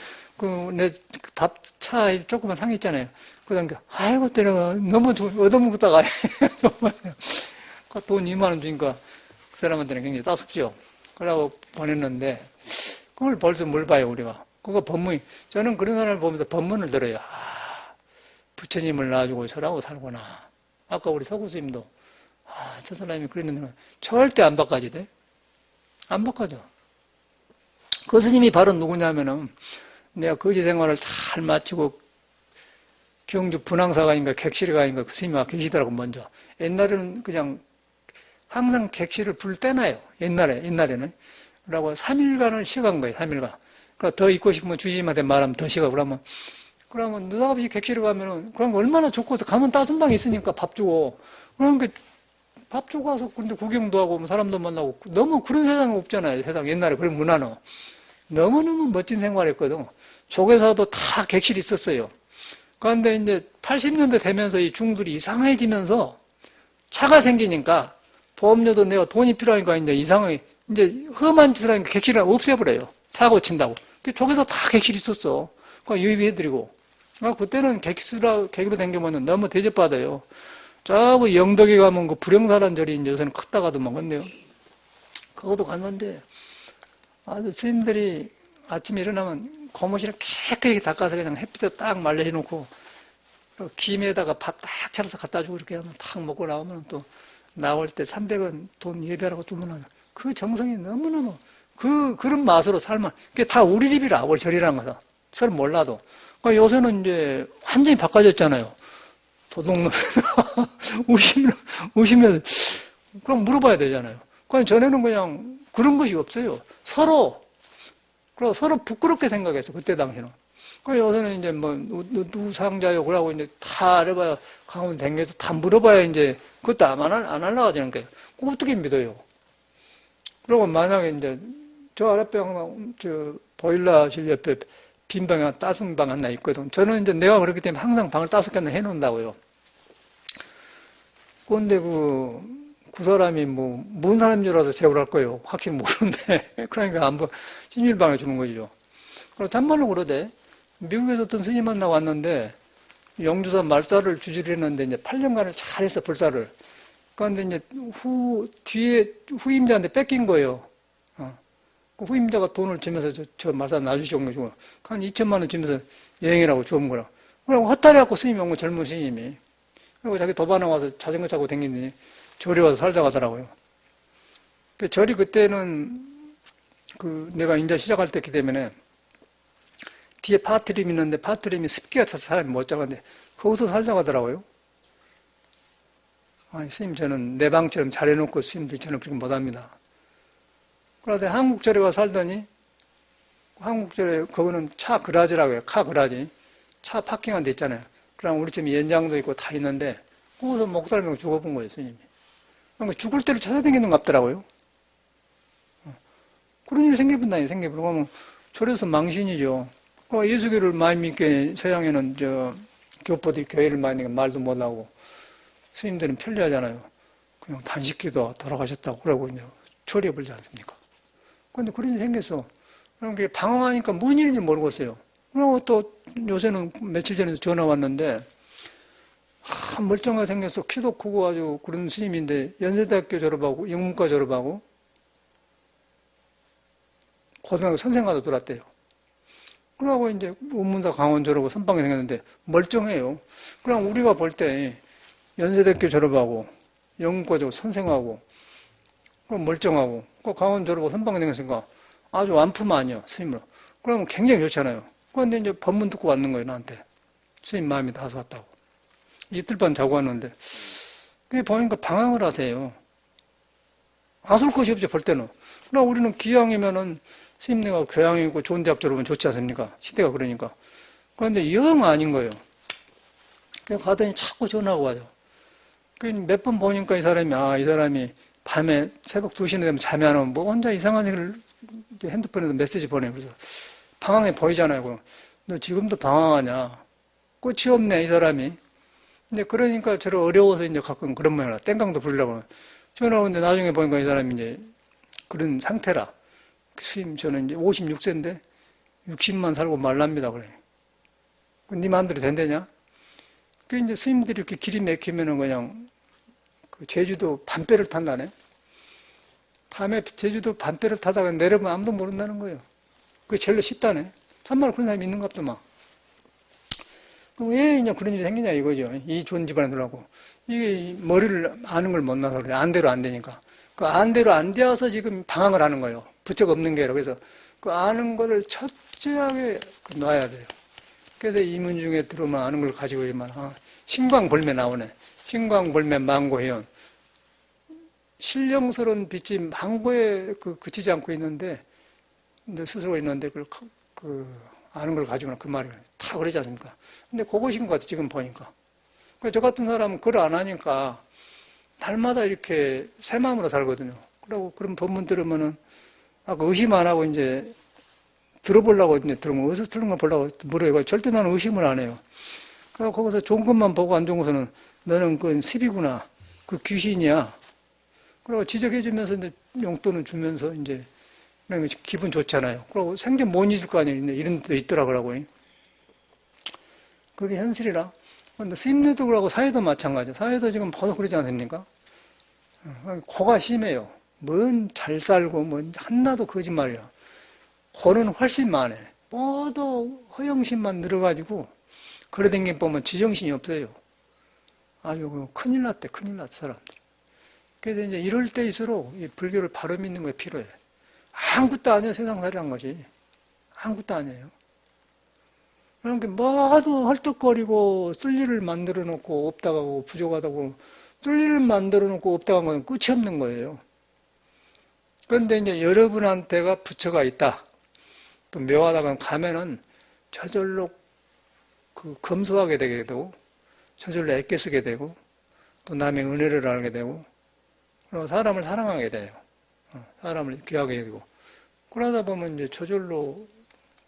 내 밥차 조그만 상이 있잖아요. 그다음 아이고 때려가 너무 얻어먹었다가 정말 돈 2만 원 주니까 그 사람한테는 굉장히 따숩죠. 그러고 보냈는데, 그걸 벌써 뭘 봐요, 우리가. 그거 법문이, 저는 그런 사람을 보면서 법문을 들어요. 아, 부처님을 놔주고 저라고 살구나. 아까 우리 서구 스님도, 아, 저 사람이 그랬는데, 절대 안 바꿔지대? 안 바꿔져. 그 스님이 바로 누구냐면은, 내가 거지 생활을 잘 마치고, 경주 분황사가인가 객실가인가 그 스님이 와 계시더라고, 먼저. 옛날에는 그냥, 항상 객실을 불 떼놔요. 옛날에는. 그러고 3일간을 쉬간 거예요, 3일간. 그러니까 더 있고 싶으면 주지님한테 말하면 더 쉬가. 그러면 느닷없이 객실에 가면은, 그럼 얼마나 좋고서 가면 따순 방이 있으니까 밥 주고. 그러니까 밥 주고 가서 근데 구경도 하고 뭐 사람도 만나고. 너무 그런 세상은 없잖아요, 세상. 옛날에 그런 문화는. 너무너무 멋진 생활했거든. 조계사도 다 객실이 있었어요. 그런데 이제 80년대 되면서 이 중들이 이상해지면서 차가 생기니까 보험료도 내가 돈이 필요하니까 이제 이상하게 이제 험한 짓을 하니까 객실을 없애버려요. 사고 친다고. 조계사 다 객실 있었어. 그러니까 유입해드리고. 그때는 객으로 댕겨보면 너무 대접받아요. 저기 영덕에 가면 그 불영사란 절이 이제 요새는 크다가도만 건데요. 그것도 갔는데 아주 스님들이 아침에 일어나면 고무신을 깨끗하게 닦아서 그냥 햇빛에 딱 말려놓고 김에다가 밥 딱 차려서 갖다 주고 이렇게 하면 탁 먹고 나오면 또 나올 때 300원 돈 예배라고 주면 그 정성이 너무너무 그런 맛으로 살면 그게 다 우리 집이라 우리 절이라는 것은 서로 몰라도 그러니까 요새는 이제 완전히 바꿔졌잖아요. 도둑놈 우시면 그럼 물어봐야 되잖아요. 그러니까 전에는 그냥 그런 것이 없어요. 서로 부끄럽게 생각했어 그때 당시는. 그러니까 요새는 이제 뭐 누상자요 그러고 이제 다 알아봐야 강원 댕겨서 다 물어봐야 이제 그것도 안 하려고 하자는 거예요. 어떻게 믿어요? 그리고 만약에 이제 저 아랫배 항상 저 보일러실 옆에 빈 방에 따순 방 하나 있거든. 저는 이제 내가 그렇기 때문에 항상 방을 따숩게 하나 해놓는다고요. 그런데 그 사람이 뭔 사람인 줄 알아서 제보를 할 거예요. 확실히 모르는데. 그러니까 한번 찜질방에 주는 거죠. 그리고 참말로 그러대. 미국에서 어떤 스님 만나 왔는데 영주사 말살을 주지를 했는데 이제 8년간을 잘했어, 불사를. 그런데 이제 뒤에 후임자한테 뺏긴 거예요. 그 후임자가 돈을 주면서 저 말살 놔주시고 한 2천만 원 주면서 여행이라고 주은 거라. 그러고 헛다리 갖고 스님이 온 거, 젊은 스님이. 그리고 자기 도반에 와서 자전거 타고 다니더니 절에 와서 살자고 하더라고요. 그 절이 그때는 내가 인자 시작할 때였기 때문에 뒤에 파트림이 있는데 파트림이 습기가 차서 사람이 못 자는데 거기서 살자고 하더라고요. 아니, 스님 저는 내 방처럼 잘해놓고 스님들 저는 그렇게 못합니다. 그런데 한국절에 가서 살더니 한국절에 거기는 차 그라지라고 해요. 카 그라지. 차 파킹한 데 있잖아요. 그럼 우리 집에 연장도 있고 다 있는데 거기서 목살병 죽어본 거예요, 스님이. 그러니까 죽을 때를 찾아다니는 것 같더라고요. 그런 일이 생겨본다니, 그러면 절에서 망신이죠. 예수교를 많이 믿게 서양에는 교포들이 교회를 많이 믿으니까 말도 못하고 스님들은 편리하잖아요. 그냥 단식기도 돌아가셨다고 그러고 이제 처리해버리지 않습니까? 그런데 그런 일이 생겼어. 그럼 방황하니까 무슨 일인지 모르겠어요. 그리고 또 요새는 며칠 전에 전화 왔는데 멀쩡하게 생겼어. 키도 크고 아주 그런 스님인데 연세대학교 졸업하고 영문과 졸업하고 고등학교 선생과도 들어왔대요. 그러고 이제 운문사 강원 졸업하고 선방에 생겼는데 멀쩡해요. 그럼 우리가 볼 때 연세대학교 졸업하고 영문과 졸업 선생하고 그럼 멀쩡하고 강원 졸업하고 선방에 생겼으니까 아주 완품 아니야 스님으로. 그러면 굉장히 좋잖아요. 그런데 이제 법문 듣고 왔는 거예요 나한테. 스님 마음이 닿아서 왔다고. 이틀 반 자고 왔는데 그게 보니까 방황을 하세요. 아술 것이 없죠 볼 때는. 그러나 우리는 기왕이면은 스님네가 교양이 있고 좋은 대학 졸업은 좋지 않습니까? 시대가 그러니까. 그런데 영 아닌 거예요. 그래서 가더니 자꾸 전화가 와요. 몇 번 보니까 이 사람이 밤에 새벽 2시나 되면 잠이 안 오면 혼자 이상한 얘기를 핸드폰에서 메시지 보내요. 그래서 방황해 보이잖아요. 그럼 너 지금도 방황하냐? 끝이 없네 이 사람이. 근데 그러니까 저를 어려워서 이제 가끔 그런 모양이라 땡깡도 부리려고 전화 오는데 나중에 보니까 이 사람이 이제 그런 상태라. 스님 저는 이제 56세인데 60만 살고 말랍니다 그래. 네 마음대로 된대냐? 그 이제 스님들이 이렇게 길이 막히면은 그냥 제주도 밤배를 탄다네. 밤에 제주도 밤배를 타다가 내려보면 아무도 모른다는 거예요. 그게 제일 쉽다네. 참말로 그런 사람이 있는가 보다 막. 왜 그냥 그런 일이 생기냐 이거죠. 이 좋은 집안에 들어가고. 이게 머리를 아는 걸 못 나서 그래. 안대로 안 되니까. 그 안대로 안 되어서 지금 방황을 하는 거예요. 부쩍 없는 게라. 그래서 그 아는 거를 철저하게 놔야 돼요. 그래서 이문 중에 들어오면 아는 걸 가지고 있지만, 신광불매 나오네. 신광불매 망고회원. 신령스러운 빛이 망고에 그치지 않고 있는데, 스스로 있는데, 아는 걸 가지고는 그 말이 다 그러지 않습니까? 근데 그것인 것 같아, 지금 보니까. 저 같은 사람은 그걸 안 하니까, 날마다 이렇게 새 마음으로 살거든요. 그러고, 그런 법문 들으면은, 의심 안 하고 이제, 들어보려고 이제 들으면, 어디서 틀린 걸 보려고 물어요. 절대 나는 의심을 안 해요. 그래서 거기서 좋은 것만 보고 안 좋은 것은, 너는 그건 습이구나. 그 귀신이야. 그리고 지적해주면서 이제 용돈을 주면서 이제, 그러면 기분 좋잖아요. 그리고 생전 못 잊을 거 아니에요. 이런 데 있더라고요. 그게 현실이라. 근데 스님네도 그러고 사회도 마찬가지죠. 사회도 지금 벌써 그러지 않습니까? 고가 심해요. 뭔 잘 살고, 한나도 거짓말이야. 고는 훨씬 많아. 모두 허영심만 늘어가지고, 그러던 보면 지정신이 없어요. 아주 큰일 났대, 사람들이. 그래서 이제 이럴 때일수록 이 불교를 바로 믿는 게 필요해. 아무것도 아니에요, 세상살이란 것이. 아무것도 아니에요. 그러니까 모두 헐떡거리고 쓸 일을 만들어 놓고 없다가고 부족하다고 쓸 일을 만들어 놓고 없다간 건 끝이 없는 거예요. 그런데 이제 여러분한테가 부처가 있다. 또 묘하다가 가면은 저절로 검소하게 되게 되고 저절로 애껴 쓰게 되고 또 남의 은혜를 알게 되고 그리고 사람을 사랑하게 돼요. 사람을 귀하게 여기고 그러다 보면 이제 저절로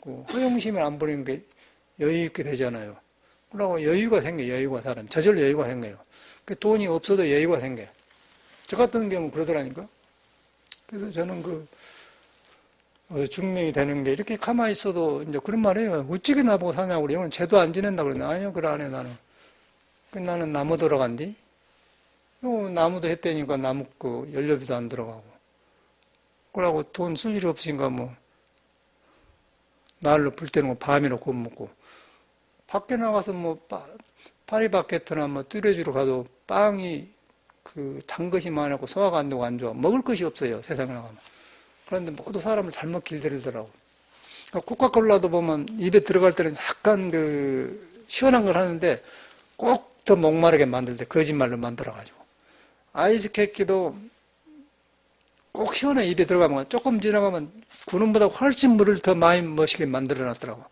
허영심을 안 부리는 게 여유 있게 되잖아요. 그러고 여유가 생겨요. 여유가 사람. 저절로 여유가 생겨요. 돈이 없어도 여유가 생겨요. 저 같은 경우는 그러더라니까. 그래서 저는 증명이 되는 게 이렇게 가만히 있어도 이제 그런 말 해요. 어찌게 나보고 사냐고 그래. 이건 죄도 안 지낸다 그러네. 아니요, 그래 안 해, 나는. 나는 나무 들어간디? 나무도 했다니까 나무 연료비도 안 들어가고. 그러고 돈 쓸 일이 없으니까 날로 불 때는 밤이로 구워 먹고. 밖에 나가서 파리바게트나 뚜레주로 가도 빵이 단 것이 많고 소화가 안 되고 안 좋아. 먹을 것이 없어요, 세상에 나가면. 그런데 모두 사람을 잘못 길들이더라고. 코카콜라도 보면 입에 들어갈 때는 약간 시원한 걸 하는데 꼭 더 목마르게 만들 때 거짓말로 만들어가지고. 아이스케이크도 꼭 시원해 입에 들어가면 조금 지나가면 구름보다 훨씬 물을 더 많이 머시게 만들어 놨더라고.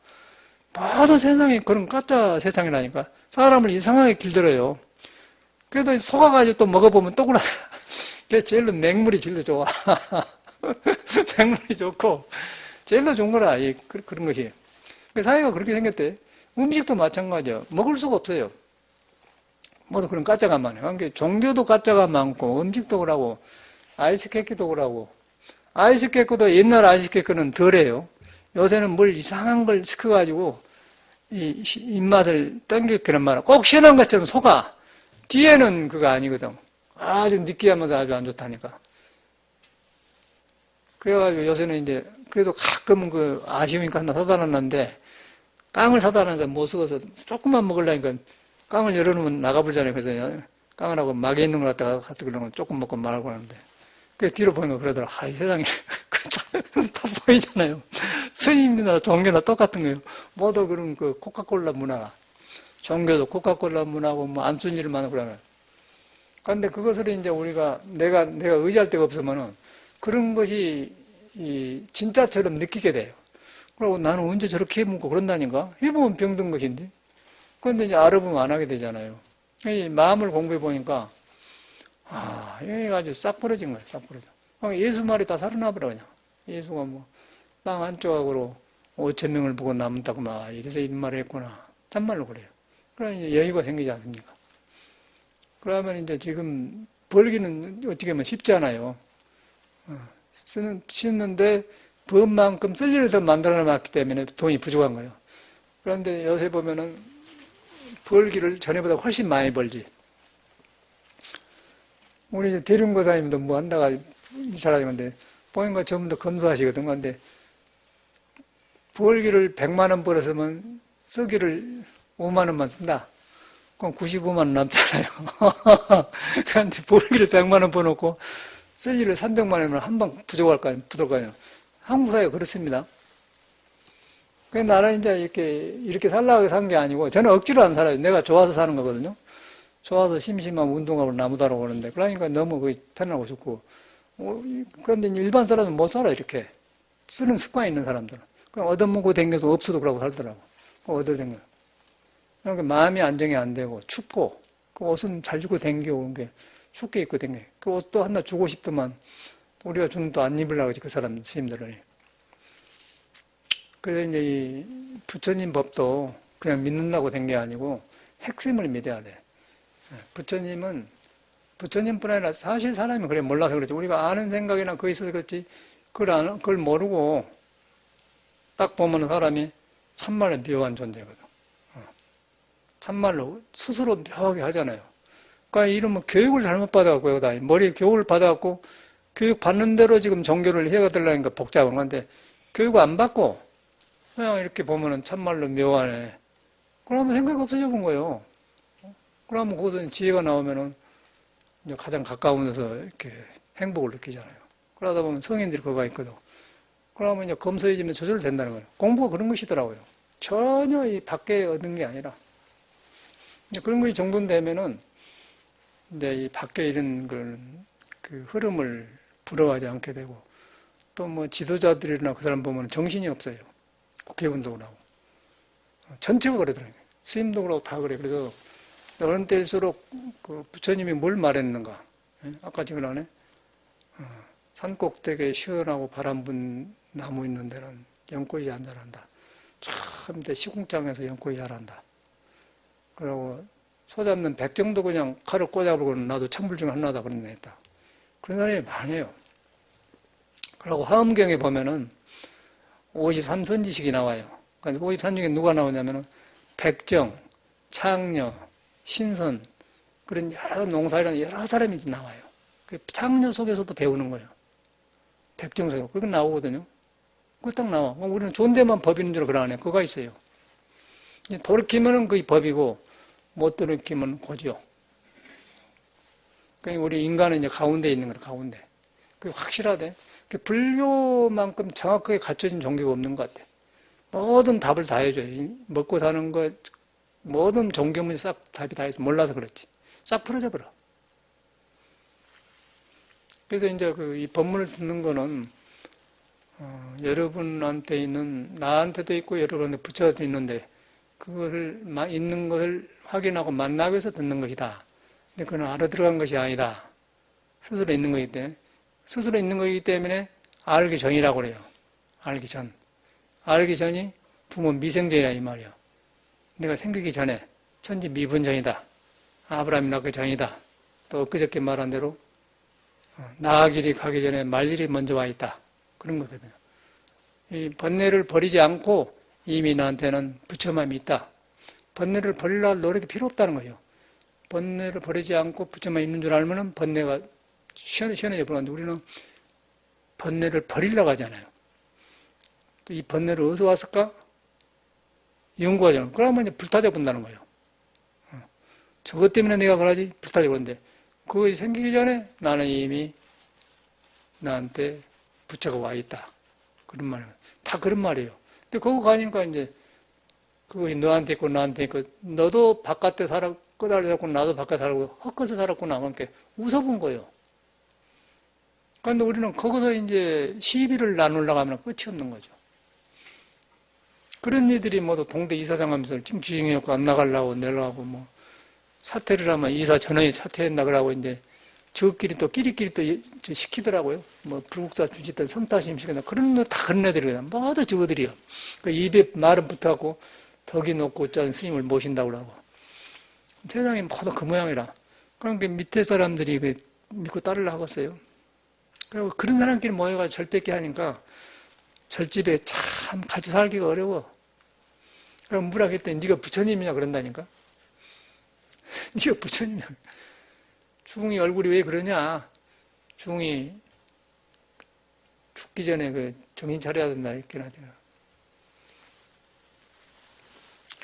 모든 세상이 그런 가짜 세상이라니까. 사람을 이상하게 길들여요. 그래도 속아가지고 또 먹어보면 또 그래. 그게 제일로 맹물이 제일로 좋아. 맹물이 좋고, 제일로 좋은 거라, 그런 것이. 사회가 그렇게 생겼대. 음식도 마찬가지야. 먹을 수가 없어요. 모두 그런 가짜가 많아요. 그러니까 종교도 가짜가 많고, 음식도 그러고, 아이스케이크도 그러고, 아이스케이크도 옛날 아이스케이크는 덜해요. 요새는 뭘 이상한 걸 시켜가지고, 입맛을 땡기는 말은 꼭 시원한 것처럼 속아. 뒤에는 그거 아니거든. 아주 느끼하면서 아주 안 좋다니까. 그래가지고 요새는 이제, 그래도 가끔 아쉬우니까 하나 사다 놨는데, 깡을 사다 놨는데 못 쓰고서 조금만 먹으려니까 깡을 열어놓으면 나가버리잖아요. 그래서 깡을 하고 막에 있는 걸 갖다가 가서 그러면 조금 먹고 말고 하는데. 그 뒤로 보니까 그러더라. 이 세상에. 다 보이잖아요. 스님이나 종교나 똑같은 거예요. 모두 그런 코카콜라 문화. 종교도 코카콜라 문화고 안순이를 만하고 그러면. 그런데 그것을 이제 우리가 내가 의지할 데가 없으면은 그런 것이 진짜처럼 느끼게 돼요. 그리고 나는 언제 저렇게 해먹고 그런다니까? 해보면 병든 것인데. 그런데 이제 알아보면 안 하게 되잖아요. 이 마음을 공부해 보니까, 이게 아주 싹 부러진 거예요, 싹 부러져. 예수 말이 다 살아나버려, 그냥. 예수가 빵 한조각으로 5,000명을 보고 남았다고 이래서 이런 말을 했구나. 참말로 그래요. 그러니 이제 여유가 생기지 않습니까? 그러면 이제 지금 벌기는 어떻게 하면 쉽잖아요. 쓰는데 법만큼 쓸 일을 더 만들어 놨기 때문에 돈이 부족한 거예요. 그런데 요새 보면은 벌기를 전에보다 훨씬 많이 벌지. 우리 이제 대륜고사님도 한다가 잘하는 건데, 보니까 전부 다 검소하시거든. 근데, 벌기를 100만 원 벌었으면 쓰기를 5만 원만 쓴다. 그럼 95만 원 남잖아요. 그런데 벌기를 100만 원 벌어놓고 쓰기를 300만 원이면 한 방 부족할까요? 한국 사회가 그렇습니다. 그 나는 이제 이렇게 살라고 산 게 아니고, 저는 억지로 안 살아요. 내가 좋아서 사는 거거든요. 좋아서 심심하면 운동하고 나무다라고 그러는데, 그러니까 너무 편하고 좋고, 그런데 일반 사람은 못 살아, 이렇게. 쓰는 습관이 있는 사람들은. 그냥 얻어먹고 댕겨서 없어도 그러고 살더라고. 얻어댕겨. 그러니까 마음이 안정이 안 되고, 춥고, 그 옷은 잘 주고 댕겨오는 게, 춥게 입고 댕겨. 그 옷도 하나 주고 싶더만, 우리가 주는 또 안 입으려고 하지, 그 사람, 스님들은. 그래서 이제 이 부처님 법도 그냥 믿는다고 된 게 아니고, 핵심을 믿어야 돼. 부처님뿐 아니라 사실 사람이 그래 몰라서 그렇지. 우리가 아는 생각이나 그거 있어서 그렇지. 그걸 모르고 딱 보면 사람이 참말로 묘한 존재거든. 참말로 스스로 묘하게 하잖아요. 그러니까 이러면 교육을 잘못 받아갖고 여기다 머리에 교육을 받아갖고 교육 받는 대로 지금 종교를 해가들라니까 복잡한 건데 교육 안 받고 그냥 이렇게 보면은 참말로 묘하네. 그러면 생각 없어져 본 거예요. 그러면 거기서 지혜가 나오면은 이제 가장 가까운 데서 이렇게 행복을 느끼잖아요. 그러다 보면 성인들이 거가 있거든. 그러면 이제 검소해지면 저절로 된다는 거예요. 공부가 그런 것이더라고요. 전혀 이 밖에 얻은 게 아니라. 그런 것이 정돈되면은 이제 이 밖에 이런 그 흐름을 부러워하지 않게 되고 또 뭐 지도자들이나 그 사람 보면 정신이 없어요. 국회운동을 하고. 전체가 그러더라고요. 스님도 그러고 다 그래. 그래서 어느 때일수록 그 부처님이 뭘 말했는가. 아까 지금 안에 산꼭대기에 시원하고 바람 분 나무 있는 데는 연꽃이 안 자란다. 참 시궁장에서 연꽃이 자란다. 그리고 소 잡는 백정도 그냥 칼을 꽂아보고는 나도 천불 중 하나다 그런 데 있다. 그런 사람이 많아요. 그리고 화엄경에 보면은 53선지식이 나와요. 그러니까 53 중에 누가 나오냐면은 백정, 창녀, 신선 그런 여러 농사일하는 여러 사람이 나와요. 그 창녀 속에서도 배우는 거예요. 백정 속에 그게 나오거든요. 그거 딱 나와. 우리는 좋은 데만 법인 줄 그러네. 그거가 있어요. 돌이키면은 그게 법이고 못 돌이키면 고지요. 그러니까 우리 인간은 이제 가운데 있는 거예요. 가운데. 그게 확실하대. 불교만큼 정확하게 갖춰진 종교가 없는 것 같아. 모든 답을 다 해줘요. 먹고 사는 것, 모든 종교문이 싹 답이 다 해서 몰라서 그렇지. 싹 풀어져 버려. 그래서 이제 이 법문을 듣는 거는, 여러분한테 있는, 나한테도 있고 여러분한테 부처한테 있는데, 그거를, 있는 것을 확인하고 만나기 위해서 듣는 것이다. 근데 그건 알아들어간 것이 아니다. 스스로 있는 거기 때문에. 스스로 있는 거기 때문에 알기 전이라고 그래요. 알기 전. 알기 전이 부모 미생전이라 이 말이야. 내가 생기기 전에 천지 미분전이다. 아브라함이 낳기 전이다. 또 엊그저께 말한 대로 나아갈 일이 가기 전에 말 일이 먼저 와 있다. 그런 거거든요. 이 번뇌를 버리지 않고 이미 나한테는 부처맘이 있다. 번뇌를 버리려고 노력이 필요 없다는 거예요. 번뇌를 버리지 않고 부처만 있는 줄 알면은 번뇌가 시원해져 버렸는데 우리는 번뇌를 버리려고 하잖아요. 또 이 번뇌를 어디서 왔을까? 연구하잖아요. 그러면 이제 불타져 본다는 거예요. 저것 때문에 내가 그러지? 불타져 보는데 그것이 생기기 전에 나는 이미 나한테 부처가 와 있다. 그런 말이에요. 다 그런 말이에요. 근데 그거 가니까 이제 그것이 너한테 있고 나한테 있고 너도 바깥에 살아 끄달렸고 나도 바깥에 살고 헛것에 살았구나. 그러니까 웃어본 거예요. 그런데 우리는 거기서 이제 시비를 나누려고 하면 끝이 없는 거죠. 그런 이들이 모두 동대 이사장 하면서 지금 주행해갖고 안 나가려고 내려가고 뭐 사퇴를 하면 이사 전원이 사퇴했나 그러고 이제 저끼리 또 끼리끼리 또 시키더라고요. 뭐 불국사 주짓들 성타심 시키나 그런 다 그런 애들이거든. 모두 저거들이요. 그 입에 말은 붙어갖고 덕이 높고 짠 스님을 모신다고 그러고 세상이 모두 그 모양이라. 그러니까 밑에 사람들이 믿고 따르려고 하겠어요. 그리고 그런 사람끼리 모여가지고 절백기 하니까 절집에 참 같이 살기가 어려워. 그럼 뭐라 했더니 네가 부처님이냐 그런다니까. 네가 부처님이야. 중이 얼굴이 왜 그러냐. 중이 죽기 전에 그 정신 차려야 된다 이렇게 하죠.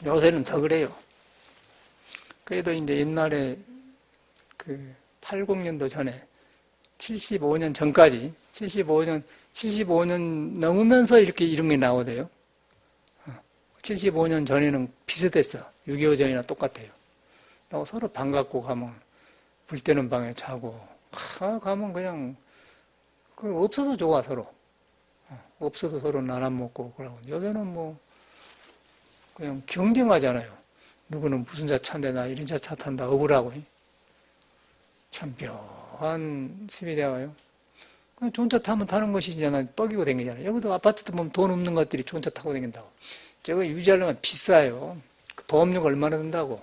요새는 더 그래요. 그래도 이제 옛날에 그 80년도 전에 75년 전까지 75년 넘으면서 이렇게 이런 게 나오대요. 75년 전에는 비슷했어. 6.25 전이나 똑같아요. 서로 반갑고 가면 불 때는 방에 자고 가면 그냥 없어도 좋아 서로. 없어도 서로 나눠 먹고 그러고. 요새는 뭐 그냥 경쟁하잖아요. 누구는 무슨 차 탄데 나 이런 차 탄다 억울하고. 참 묘한 시비대화요. 좋은 차 타면 타는 것이잖아. 뻐기고 다니잖아요. 여기도 아파트도 보면 돈 없는 것들이 좋은 차 타고 다닌다고. 저거 유지하려면 비싸요. 보험료가 얼마나 든다고.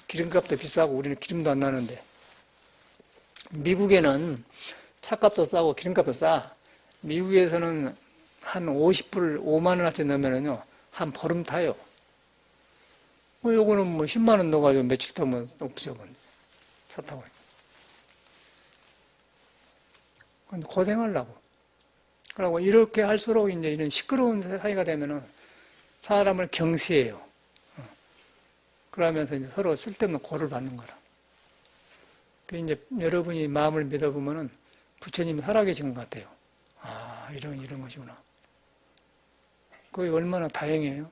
기름값도 비싸고 우리는 기름도 안 나는데. 미국에는 차값도 싸고 기름값도 싸. 미국에서는 한 50불, 5만 원어치 넣으면은요, 한 보름 타요. 요거는 뭐 10만 원 넣어가지고 며칠 타면 없죠. 차 타고. 근데 고생하려고. 그러고 이렇게 할수록 이제 이런 시끄러운 사이가 되면은 사람을 경시해요. 그러면서 이제 서로 쓸데없는 고를 받는 거라. 그 이제 여러분이 마음을 믿어보면은 부처님이 살아계신 것 같아요. 아, 이런 것이구나. 그게 얼마나 다행이에요.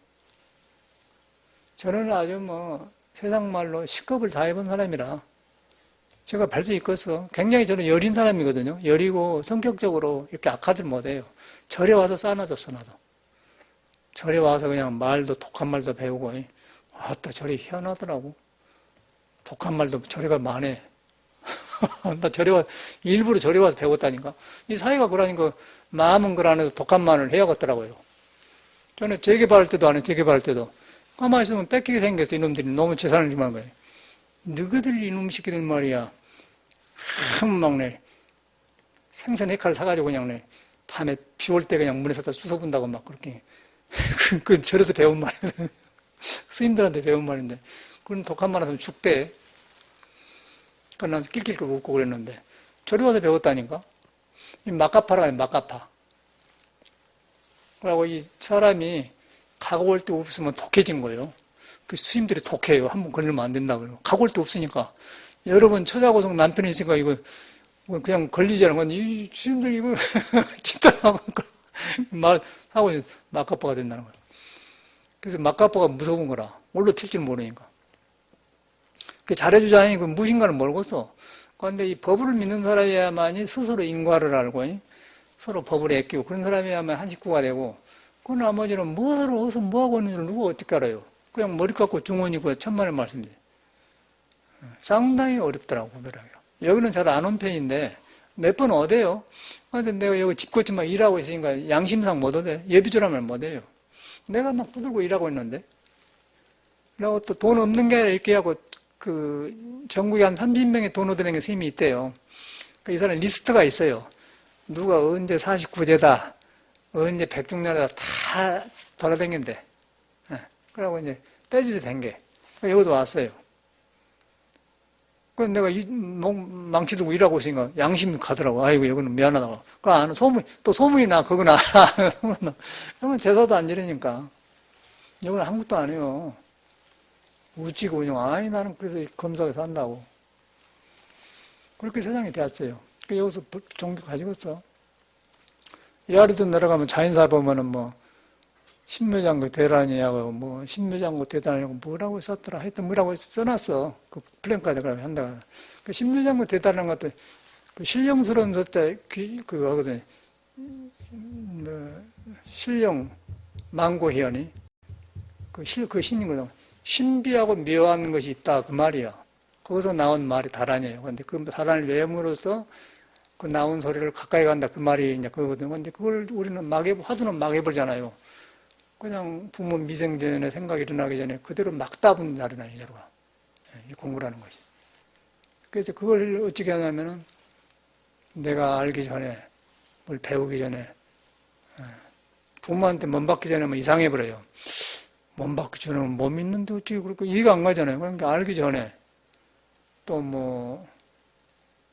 저는 아주 뭐 세상 말로 식겁을 다 해본 사람이라 제가 뵐 수 있겠어. 굉장히 저는 여린 사람이거든요. 여리고 성격적으로 이렇게 악하들 못해요. 절에 와서 싸놔줬어, 나도. 절에 와서 그냥 말도 독한 말도 배우고, 또 절이 희한하더라고. 독한 말도 절에 가면 안 해. 나 일부러 절에 와서 배웠다니까. 이 사이가 그러니까 마음은 그러는데 독한 말을 해야겠더라고요. 저는 재개발할 때도 안 해, 재개발할 때도. 가만히 있으면 뺏기게 생겼어, 이놈들이. 너무 재산을 좀 한 거예요. 너희들 이놈 새끼들 말이야. 막네. 생선 해칼 사가지고 그냥 밤에 비 올 때 그냥 문에서 다 쑤서본다고 막 그렇게. 그건 절에서 배운 말이거든. 스님들한테 배운 말인데. 그런 독한 말 하면 죽대. 그러니까 난 낄낄 웃고 그랬는데. 절에 와서 배웠다니까. 이 막가파라, 막가파. 그러고 이 사람이 가고 올 데 없으면 독해진 거예요. 그 스님들이 독해요. 한번 걸리면 안 된다고요. 가고 올 데 없으니까. 여러분, 처자고성 남편이 있으니까 이거 그냥 걸리잖아요. 이 스님들 이거 집단하고 하고 막가파가 된다는 거예요. 그래서 막가파가 무서운 거라. 올로 튈 줄 모르니까. 그 잘해주자니 그 무엇인가를 모르겠어. 그런데 이 법을 믿는 사람이야만이 스스로 인과를 알고 서로 법을 아끼고 그런 사람이야만 한 식구가 되고 그 나머지는 무엇을 어디서 뭐하고 있는지 누가 어떻게 알아요. 그냥 머리 깎고 중원이고 천만의 말씀이지. 상당히 어렵더라고 구별하기가. 여기는 잘 안 온 편인데 몇 번 얻어요. 그런데 내가 여기 집고치만 일하고 있으니까 양심상 못 얻어요. 예비조라면 못 해요. 내가 막 두들고 일하고 있는데 그리고 또 돈 없는 게 아니라 이렇게 하고 그 전국에 한 30명의 돈 얻어내는 스님이 있대요. 이 사람 리스트가 있어요. 누가 언제 49제다 언제 백중년이다 다 돌아다닌대. 그러고 이제 떼주서 된 게. 여기도 왔어요. 그래서 내가 망치 들고 일하고 있으니까 양심이 가더라고. 아이고, 여기는 미안하다고. 또 소문이 나, 그건 알아. 그러면 제사도 안 지르니까. 여기는 아무것도 안 해요. 우찌고 그냥, 나는 그래서 검사에서 한다고. 그렇게 세상이 되었어요. 여기서 종교 가지고 있어. 이 아래도 내려가면 자연사 보면은 뭐, 신묘장구 대란이하고 뭐 신묘장구 대단이라고 뭐라고 썼더라 하여튼 뭐라고 써놨어 그 플랜카드 그러면 한다가 그 신묘장구 대단한 것도 그 신령스러운 저자 그거 하거든 뭐 신령 망고희연이 그 신이거든 신비하고 묘한 것이 있다 그 말이야. 거기서 나온 말이 다란이에요. 근데 그 다란을 외움으로써 그 나온 소리를 가까이 간다 그 말이 이제 그거거든. 근데 그걸 우리는 화두는 막 해버리잖아요. 그냥 부모 미생전에 생각이 일어나기 전에 그대로 막 따분 날은 아니잖아. 공부를 하는 것이. 그래서 그걸 어떻게 하냐면은 내가 알기 전에, 뭘 배우기 전에, 부모한테 몸 받기 전에 뭐 이상해버려요. 몸 받기 전에 못 믿는데 어떻게 그렇게 이해가 안 가잖아요. 그러니까 알기 전에 또 뭐,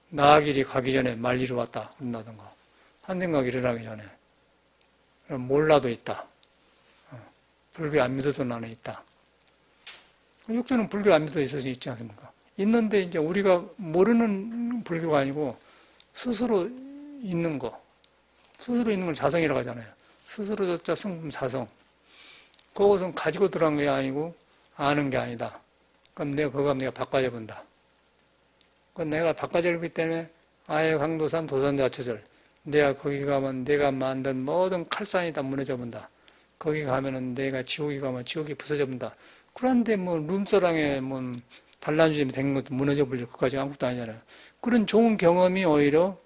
나아길이 가기 전에 말리러 왔다. 그런다든가. 한 생각이 일어나기 전에. 몰라도 있다. 불교 안 믿어도 나는 있다. 육조는 불교 안 믿어 있을 수 있지 않습니까? 있는데 이제 우리가 모르는 불교가 아니고 스스로 있는 거. 스스로 있는 걸 자성이라고 하잖아요. 스스로 조차 성품 자성. 그것은 가지고 들어간 게 아니고 아는 게 아니다. 그럼 내가 바꿔져 본다. 그건 내가 바꿔져 보기 때문에 아예 강도산 도산자처절. 내가 거기 가면 내가 만든 모든 칼산이 다 무너져 본다. 거기 가면은 내가 지옥에 가면 지옥이 부서져 본다. 그런데 뭐 룸사랑에 뭐 단란주점이 된 것도 무너져 버릴 것까지 아무것도 아니잖아요. 그런 좋은 경험이 오히려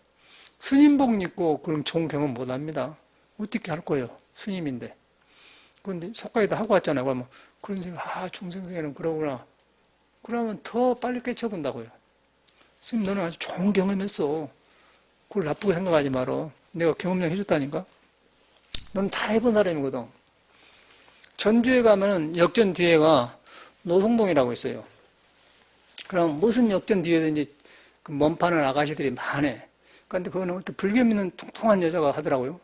스님복 입고 그런 좋은 경험 못 합니다. 어떻게 할 거예요? 스님인데. 그런데 속가에도 하고 왔잖아요. 그러면 그런 생각, 중생세계는 그러구나. 그러면 더 빨리 깨쳐본다고요. 스님, 너는 아주 좋은 경험했어. 그걸 나쁘게 생각하지 마라. 내가 경험량 해줬다니까? 넌 다 해본 사람이거든. 전주에 가면은 역전 뒤에가 노송동이라고 있어요. 그럼 무슨 역전 뒤에든지 그 몸파는 아가씨들이 많애. 그런데 그거는 어떤 불교 믿는 통통한 여자가 하더라고요.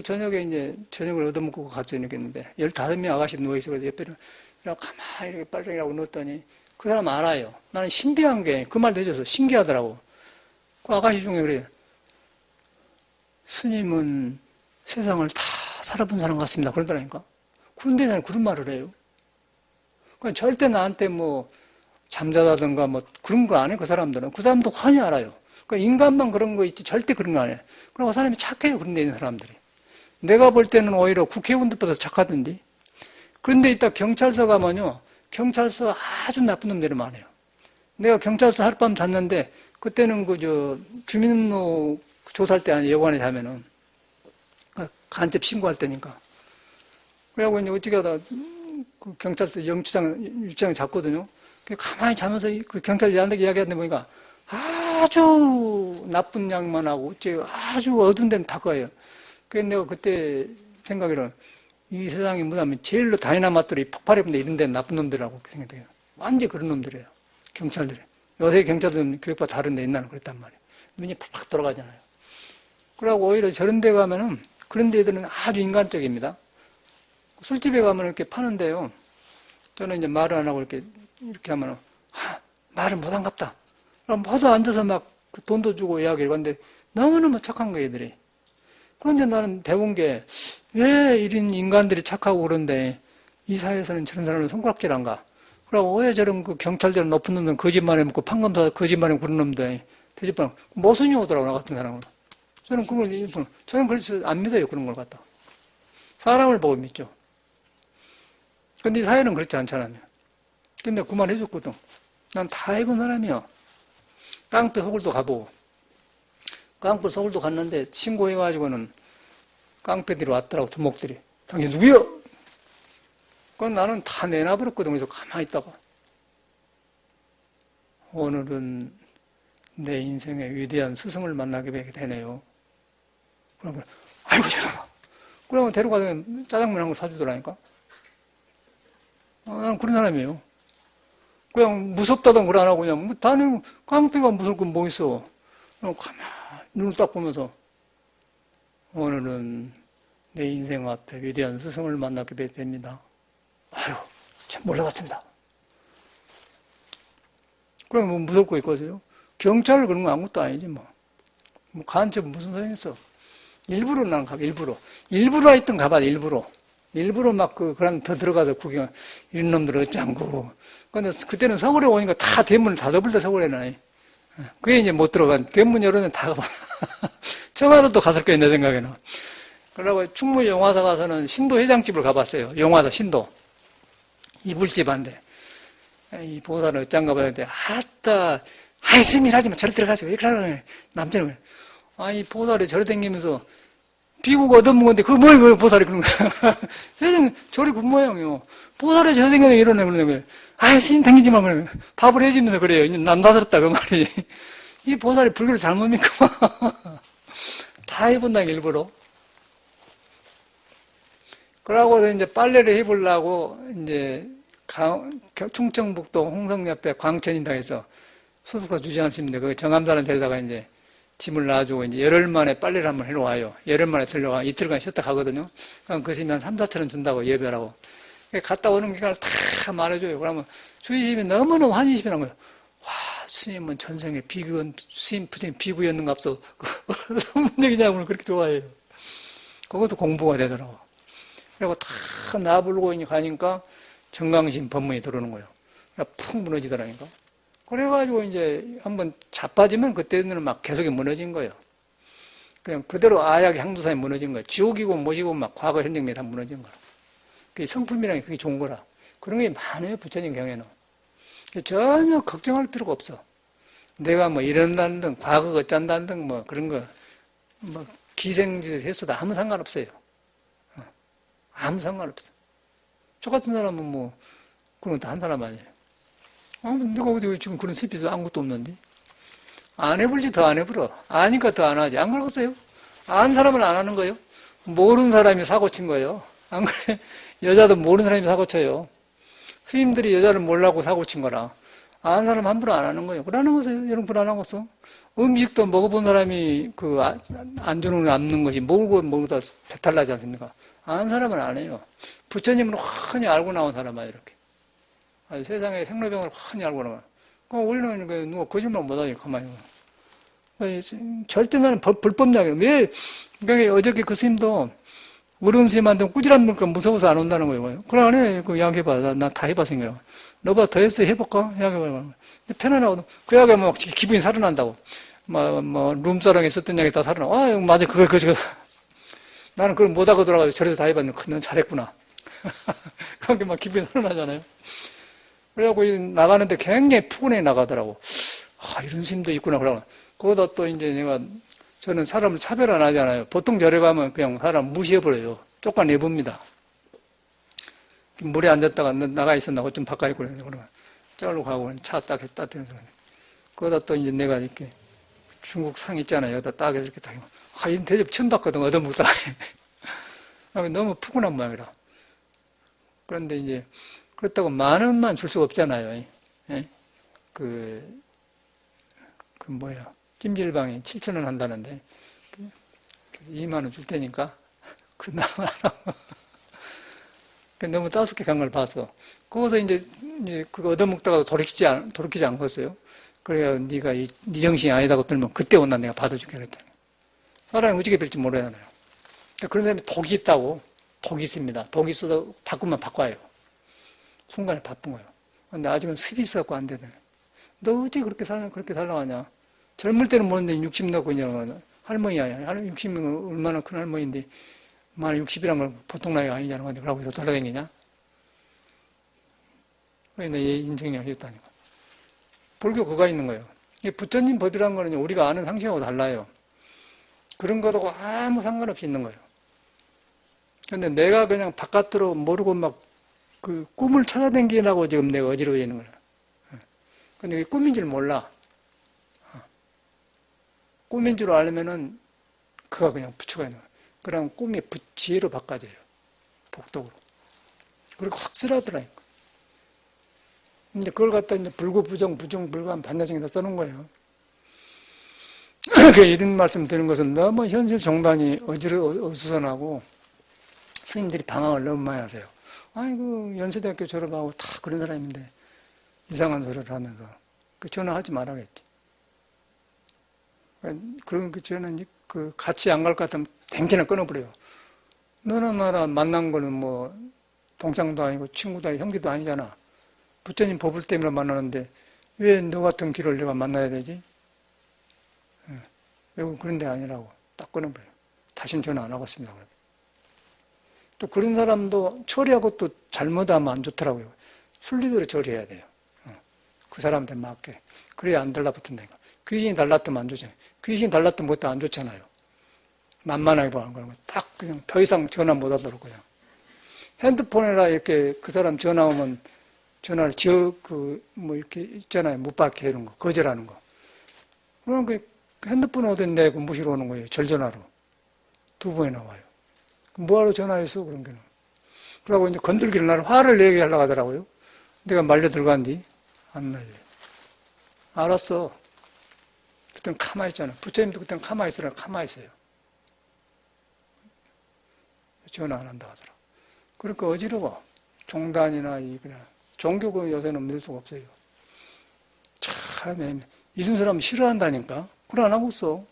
저녁에 이제 저녁을 얻어먹고 같이 있겠는데 15명 아가씨 누워있어서 옆에는 가만히 이렇게 빨정이라고 넣었더니 그 사람 알아요. 나는 신비한 게 그 말도 해줘서 신기하더라고. 그 아가씨 중에 그래요. 스님은 세상을 다 살아본 사람 같습니다. 그러더라니까. 그런데 나는 그런 말을 해요. 그러니까 절대 나한테 뭐 잠자다든가 뭐 그런 거 안 해. 그 사람들은. 그 사람도 환히 알아요. 그러니까 인간만 그런 거 있지 절대 그런 거 안 해. 그리고 그 사람이 착해요. 그런 데 있는 사람들이. 내가 볼 때는 오히려 국회의원들보다 착하던데. 그런데 이따 경찰서 가면요. 경찰서 아주 나쁜 놈들이 많아요. 내가 경찰서 하룻밤 잤는데 그때는 주민등록 조사할 때 아니 여관에 자면은 간첩 신고할 때니까. 그래갖고 이제 어떻게 하다 그 경찰서 유치장 잤거든요. 가만히 자면서 그 경찰 얘한테 이야기하는데 보니까 아주 나쁜 양만 하고 아주 어두운 데는 다 거예요. 그래서 내가 그때 생각으로는 이 세상에 뭐냐면 제일로 다이나마트로 폭발해본다 이런 데는 나쁜 놈들이라고 생각해요. 완전히 그런 놈들이에요. 경찰들이. 요새 경찰들은 교육과 다른데 옛날은 그랬단 말이에요. 눈이 팍팍 돌아가잖아요. 그러고 오히려 저런 데 가면은 그런 데들은 아주 인간적입니다. 술집에 가면 이렇게 파는데요. 저는 이제 말을 안 하고 이렇게 하면은, 말을 못한갑다. 그럼 모두 앉아서 막 돈도 주고 이야기를 하는데 너무너무 착한 거예요, 애들이. 그런데 나는 배운 게, 왜 이런 인간들이 착하고 그런데 이 사회에서는 저런 사람을 손가락질한가? 그러고 왜 저런 그 경찰들 높은 놈들은 거짓말 해먹고 판검사 거짓말 해먹고 그런 놈들, 대집방, 모순이 오더라고, 나 같은 사람은. 저는 그래서 안 믿어요, 그런 걸 갖다. 사람을 보고 믿죠. 근데 이 사회는 그렇지 않잖아요. 근데 그 말 해줬거든. 난 다 해본 사람이야. 깡패 서울도 가보고. 깡패 서울도 갔는데 신고해가지고는 깡패들이 왔더라고, 두목들이. 당신 누구야? 그건 나는 다 내놔버렸거든. 그래서 가만히 있다가. 오늘은 내 인생의 위대한 스승을 만나게 되네요. 그러면, 아이고, 죄송합니다. 그러면 데려가서 짜장면 한 거 사주더라니까. 난 그런 사람이에요. 그냥 무섭다던 걸 안 하고 그냥, 다른 깡패가 무서울 건 뭐 있어. 그냥 가만히 눈을 딱 보면서, 오늘은 내 인생 앞에 위대한 스승을 만나게 됩니다. 아유, 참 몰라봤습니다. 그럼 뭐 무섭고 거 있거든요. 경찰을 그런 거 아무것도 아니지 뭐. 간첩 무슨 소용이 있어. 일부러 난 가봐, 일부러. 일부러 하여튼 가봐, 일부러. 일부러 막 그런 더 들어가서 구경, 이런 놈들 어쩌고. 근데 그때는 서울에 오니까 다 대문을 닫아버렸다, 서울에는. 그게 이제 못 들어간, 대문 열어는 다 가봐. 청와대도 갔을 거야, 내 생각에는. 그러고 충무 영화사 가서는 신도 회장집을 가봤어요. 영화사, 신도. 이불집한데. 이 보살은 어쩐가 봤는데, 아이, 스님 하지 마. 저리 들어가세요. 왜 그러냐. 남자는. 아니, 보살이 저리 댕기면서, 비구가 얻어먹었는데, 그 보살이 그런 거야. 세상, 저리 군 모양이요. 보살이 저리 댕기면서 이러네, 그러는 거예요. 아이, 스님 댕기지 마, 그러는 거예요. 밥을 해주면서 그래요. 남다스럽다, 그 말이. 이 보살이 불교를 잘못 믿고, 다 해본다, 일부러. 그러고 이제 빨래를 해보려고, 이제, 충청북도 홍성 옆에 광천인당에서 소속사 주지 않습니다. 그 정암산을 데려다가 이제 짐을 놔주고 이제 열흘 만에 빨래를 한번 해놓아요. 열흘 만에 들려가 이틀간 쉬었다 가거든요. 그럼 그 스님이 한 3, 4천원 준다고 예배라고. 갔다 오는 기간을 다 말해줘요. 그러면 주의심이 너무너무 환희심이 난 거예요. 와, 스님은 전생에 스님 부처님 비구였는갑소. 무슨 얘기냐고 그렇게 좋아해요. 그것도 공부가 되더라고. 그리고 다 나불고 가니까 정강심 법문이 들어오는 거예요. 푹 무너지더라니까. 그래가지고 이제 한번 자빠지면 그때는 막 계속 무너진 거예요. 그냥 그대로 아약의 향도사에 무너진 거예요. 지옥이고 뭐지고 막 과거 현정이 다 무너진 거예요. 그게 성품이라는 게 그게 좋은 거라. 그런 게 많아요, 부처님 경에는. 전혀 걱정할 필요가 없어. 내가 뭐 이런다는 등, 과거가 어쩐다는 등, 뭐 그런 거, 뭐 기생짓을 했어도 아무 상관없어요. 아무 상관없어. 저 같은 사람은 뭐, 그런 것도 한 사람 아니에요. 내가 어디 지금 그런 습기도 아무것도 없는데? 안 해볼지 더 안 해버려. 아니까 더 안 하지. 안 그러겠어요? 아는 사람은 안 하는 거예요. 모르는 사람이 사고 친 거예요. 안 그래? 여자도 모르는 사람이 사고 쳐요. 스님들이 여자를 몰라고 사고 친 거라. 아는 사람 함부로 안 하는 거예요. 그러는 거세요. 여러분 불안하고서. 음식도 먹어본 사람이 안 주는 남는 것이 모르다 배탈 나지 않습니까? 아는 사람은 안 해요. 부처님은 훤히 알고 나온 사람이야, 이렇게. 아주 세상에 생로병을 훤히 알고 나와. 그럼 우리는 누가 거짓말 못하지, 가만히. 절대 나는 불법약이에요. 왜? 그러니까 어저께 그 스님도 어른 스님한테 꾸지람 물까 무서워서 안 온다는 거예요. 그래, 안 해. 그 약 해봐. 나 다 해봤으니까. 너보다 더 했어. 해볼까? 약 해봐. 편안하고. 그 약에 뭐 기분이 살아난다고. 룸사롱에 썼던 약이 다 살아나. 맞아. 그거. 나는 그걸 못하고 돌아가서 저래서 다 해봤는데, 넌 잘했구나. 그렇게 막 기분이 살아나잖아요. 그래갖고 나가는데 굉장히 푸근해 나가더라고. 이런 스님도 있구나. 그러고. 거기다 또 이제 저는 사람을 차별 안 하잖아요. 보통 절에 가면 그냥 사람 무시해버려요. 쫓아내봅니다. 물에 앉았다가 나가 있었나, 좀 바깥에 있고 그러면 저기로 가고 차 딱 했다. 거기다 또 이제 내가 이렇게 중국 상 있잖아요. 여기다 딱 이렇게 딱. 이 대접 처음 봤거든, 얻어먹다가. 너무 푸근한 모양이라. 그런데 이제, 그렇다고 10,000원만 줄 수가 없잖아요. 예? 찜질방에 7,000원 한다는데, 그래서 20,000원 줄 테니까, 나만 하라고. 너무 따숩게 간 걸 봐서. 거기서 이제 그거 얻어먹다가 돌이키지 않겠어요? 그래야 네가 네 정신이 아니다고 들면 그때 온다 내가 받아줄게 그랬더니. 사람이 어떻게 될지 몰라요. 그러니까 그런 사람이 독이 있다고. 독이 있습니다. 독이 있어도 바꾸면 바꿔요. 순간에 바쁜 거예요. 근데 아직은 습이 있어갖고 안 되네. 너 어떻게 그렇게 살아가냐? 젊을 때는 모르는데 60 넣고 그냥 할머니 아니야. 60이면 얼마나 큰 할머니인데, 60이란 건 보통 나이가 아니잖아. 근데 그러고 돌아다니냐? 그러니까 얘 인생이 하셨다니까. 불교 그가 있는 거예요. 부처님 법이라는 거는 우리가 아는 상식하고 달라요. 그런 것하고 아무 상관없이 있는 거예요. 근데 내가 그냥 바깥으로 모르고 꿈을 찾아다니라고 지금 내가 어지러워 있는 거야. 근데 그게 꿈인 줄 몰라. 꿈인 줄 알면은 그가 그냥 부처가 있는 거야. 그럼 꿈이 지혜로 바꿔져요. 복덕으로. 그리고 확실하더라니까. 근데 그걸 갖다 이제 불구부정, 부정불감, 반야성에다 써놓은 거예요. 이런 말씀 드리는 것은 너무 현실 정단이 어수선하고 스님들이 방황을 너무 많이 하세요. 연세대학교 졸업하고 다 그런 사람인데 이상한 소리를 하면서 전화하지 말아야겠지. 그런 저는 같이 안 갈 것 같으면 댕기나 끊어버려요. 너나 나나 만난 거는 동창도 아니고 친구도 아니고 형제도 아니잖아. 부처님 법을 때문에 만나는데 왜 너 같은 길을 내가 만나야 되지? 이건 그런 데 아니라고 딱 끊어버려요. 다시는 전화 안 하겠습니다. 또 그런 사람도 처리하고 또 잘못하면 안 좋더라고요. 순리대로 처리해야 돼요. 그 사람한테 맞게. 그래야 안 달라붙는다니까. 귀신이 달랐으면 안 좋잖아요. 귀신이 달랐으면 그것도 안 좋잖아요. 만만하게 보는 거는 딱 그냥 더 이상 전화 못 하도록 그냥. 핸드폰에라 이렇게 그 사람 전화 오면 전화를 이렇게 있잖아요. 못 받게 이런 거. 거절하는 거. 그럼 핸드폰 어딘데 무시로 오는 거예요. 절전화로. 2번이나 와요. 뭐하러 전화했어? 그런 게는. 그러고 이제 건들기를 나를 화를 내게 하려고 하더라고요. 내가 말려 들어간뒤 안 날려. 알았어. 그때는 가만히 있잖아요. 부처님도 그때는 가만히 있으라 가만히 있어요. 전화 안 한다 하더라. 그러니까 어지러워. 종단이나 그냥 종교가 요새는 믿을 수가 없어요. 참 이런 사람 싫어한다니까. 그래 안 하고 있어.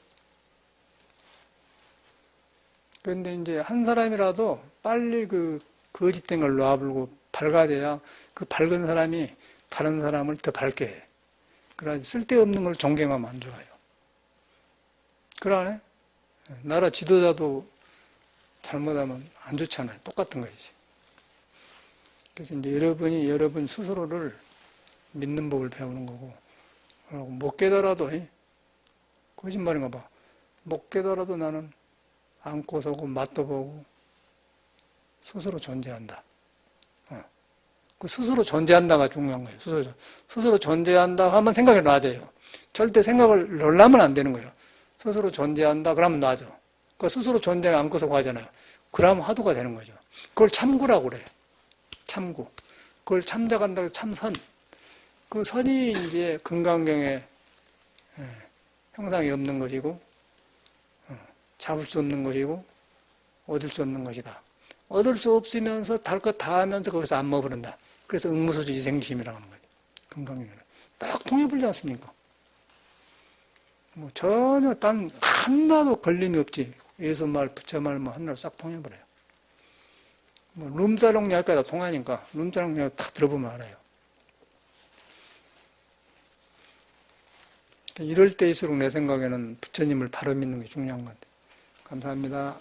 그런데 이제 한 사람이라도 빨리 그 거짓된 걸 놔불고 밝아져야 그 밝은 사람이 다른 사람을 더 밝게 해. 그래야지 쓸데없는 걸 존경하면 안 좋아요. 그러네? 나라 지도자도 잘못하면 안 좋잖아요. 똑같은 것이지. 그래서 이제 여러분이 여러분 스스로를 믿는 법을 배우는 거고, 못 깨달아도, 거짓말인가 봐. 못 깨달아도 나는 안고 서고 맛도 보고 스스로 존재한다. 그 스스로 존재한다가 중요한 거예요. 스스로 존재한다 하면 생각이 나아져요. 절대 생각을 놀라면 안 되는 거예요. 스스로 존재한다 그러면 나아져. 그 스스로 존재가 안고서 가잖아요. 그러면 화두가 되는 거죠. 그걸 참구라고 그래요. 참구. 그걸 참작한다고 해서 참선. 그 선이 이제 금강경에 형상이 없는 것이고, 잡을 수 없는 것이고, 얻을 수 없는 것이다. 얻을 수 없으면서 달 것 다 하면서 거기서 안 머무른다. 그래서 응무소지 생심이라고 하는 거예요. 금강경에는. 딱 통해버리지 않습니까? 뭐 전혀 딴 하나도 걸림이 없지. 예수말, 부처말 뭐 하나로 싹 통해버려요. 뭐 룸사롱 약까지 다 통하니까 룸사롱 약 다 들어보면 알아요. 이럴 때일수록 내 생각에는 부처님을 바로 믿는 게 중요한 것 같아요. 감사합니다.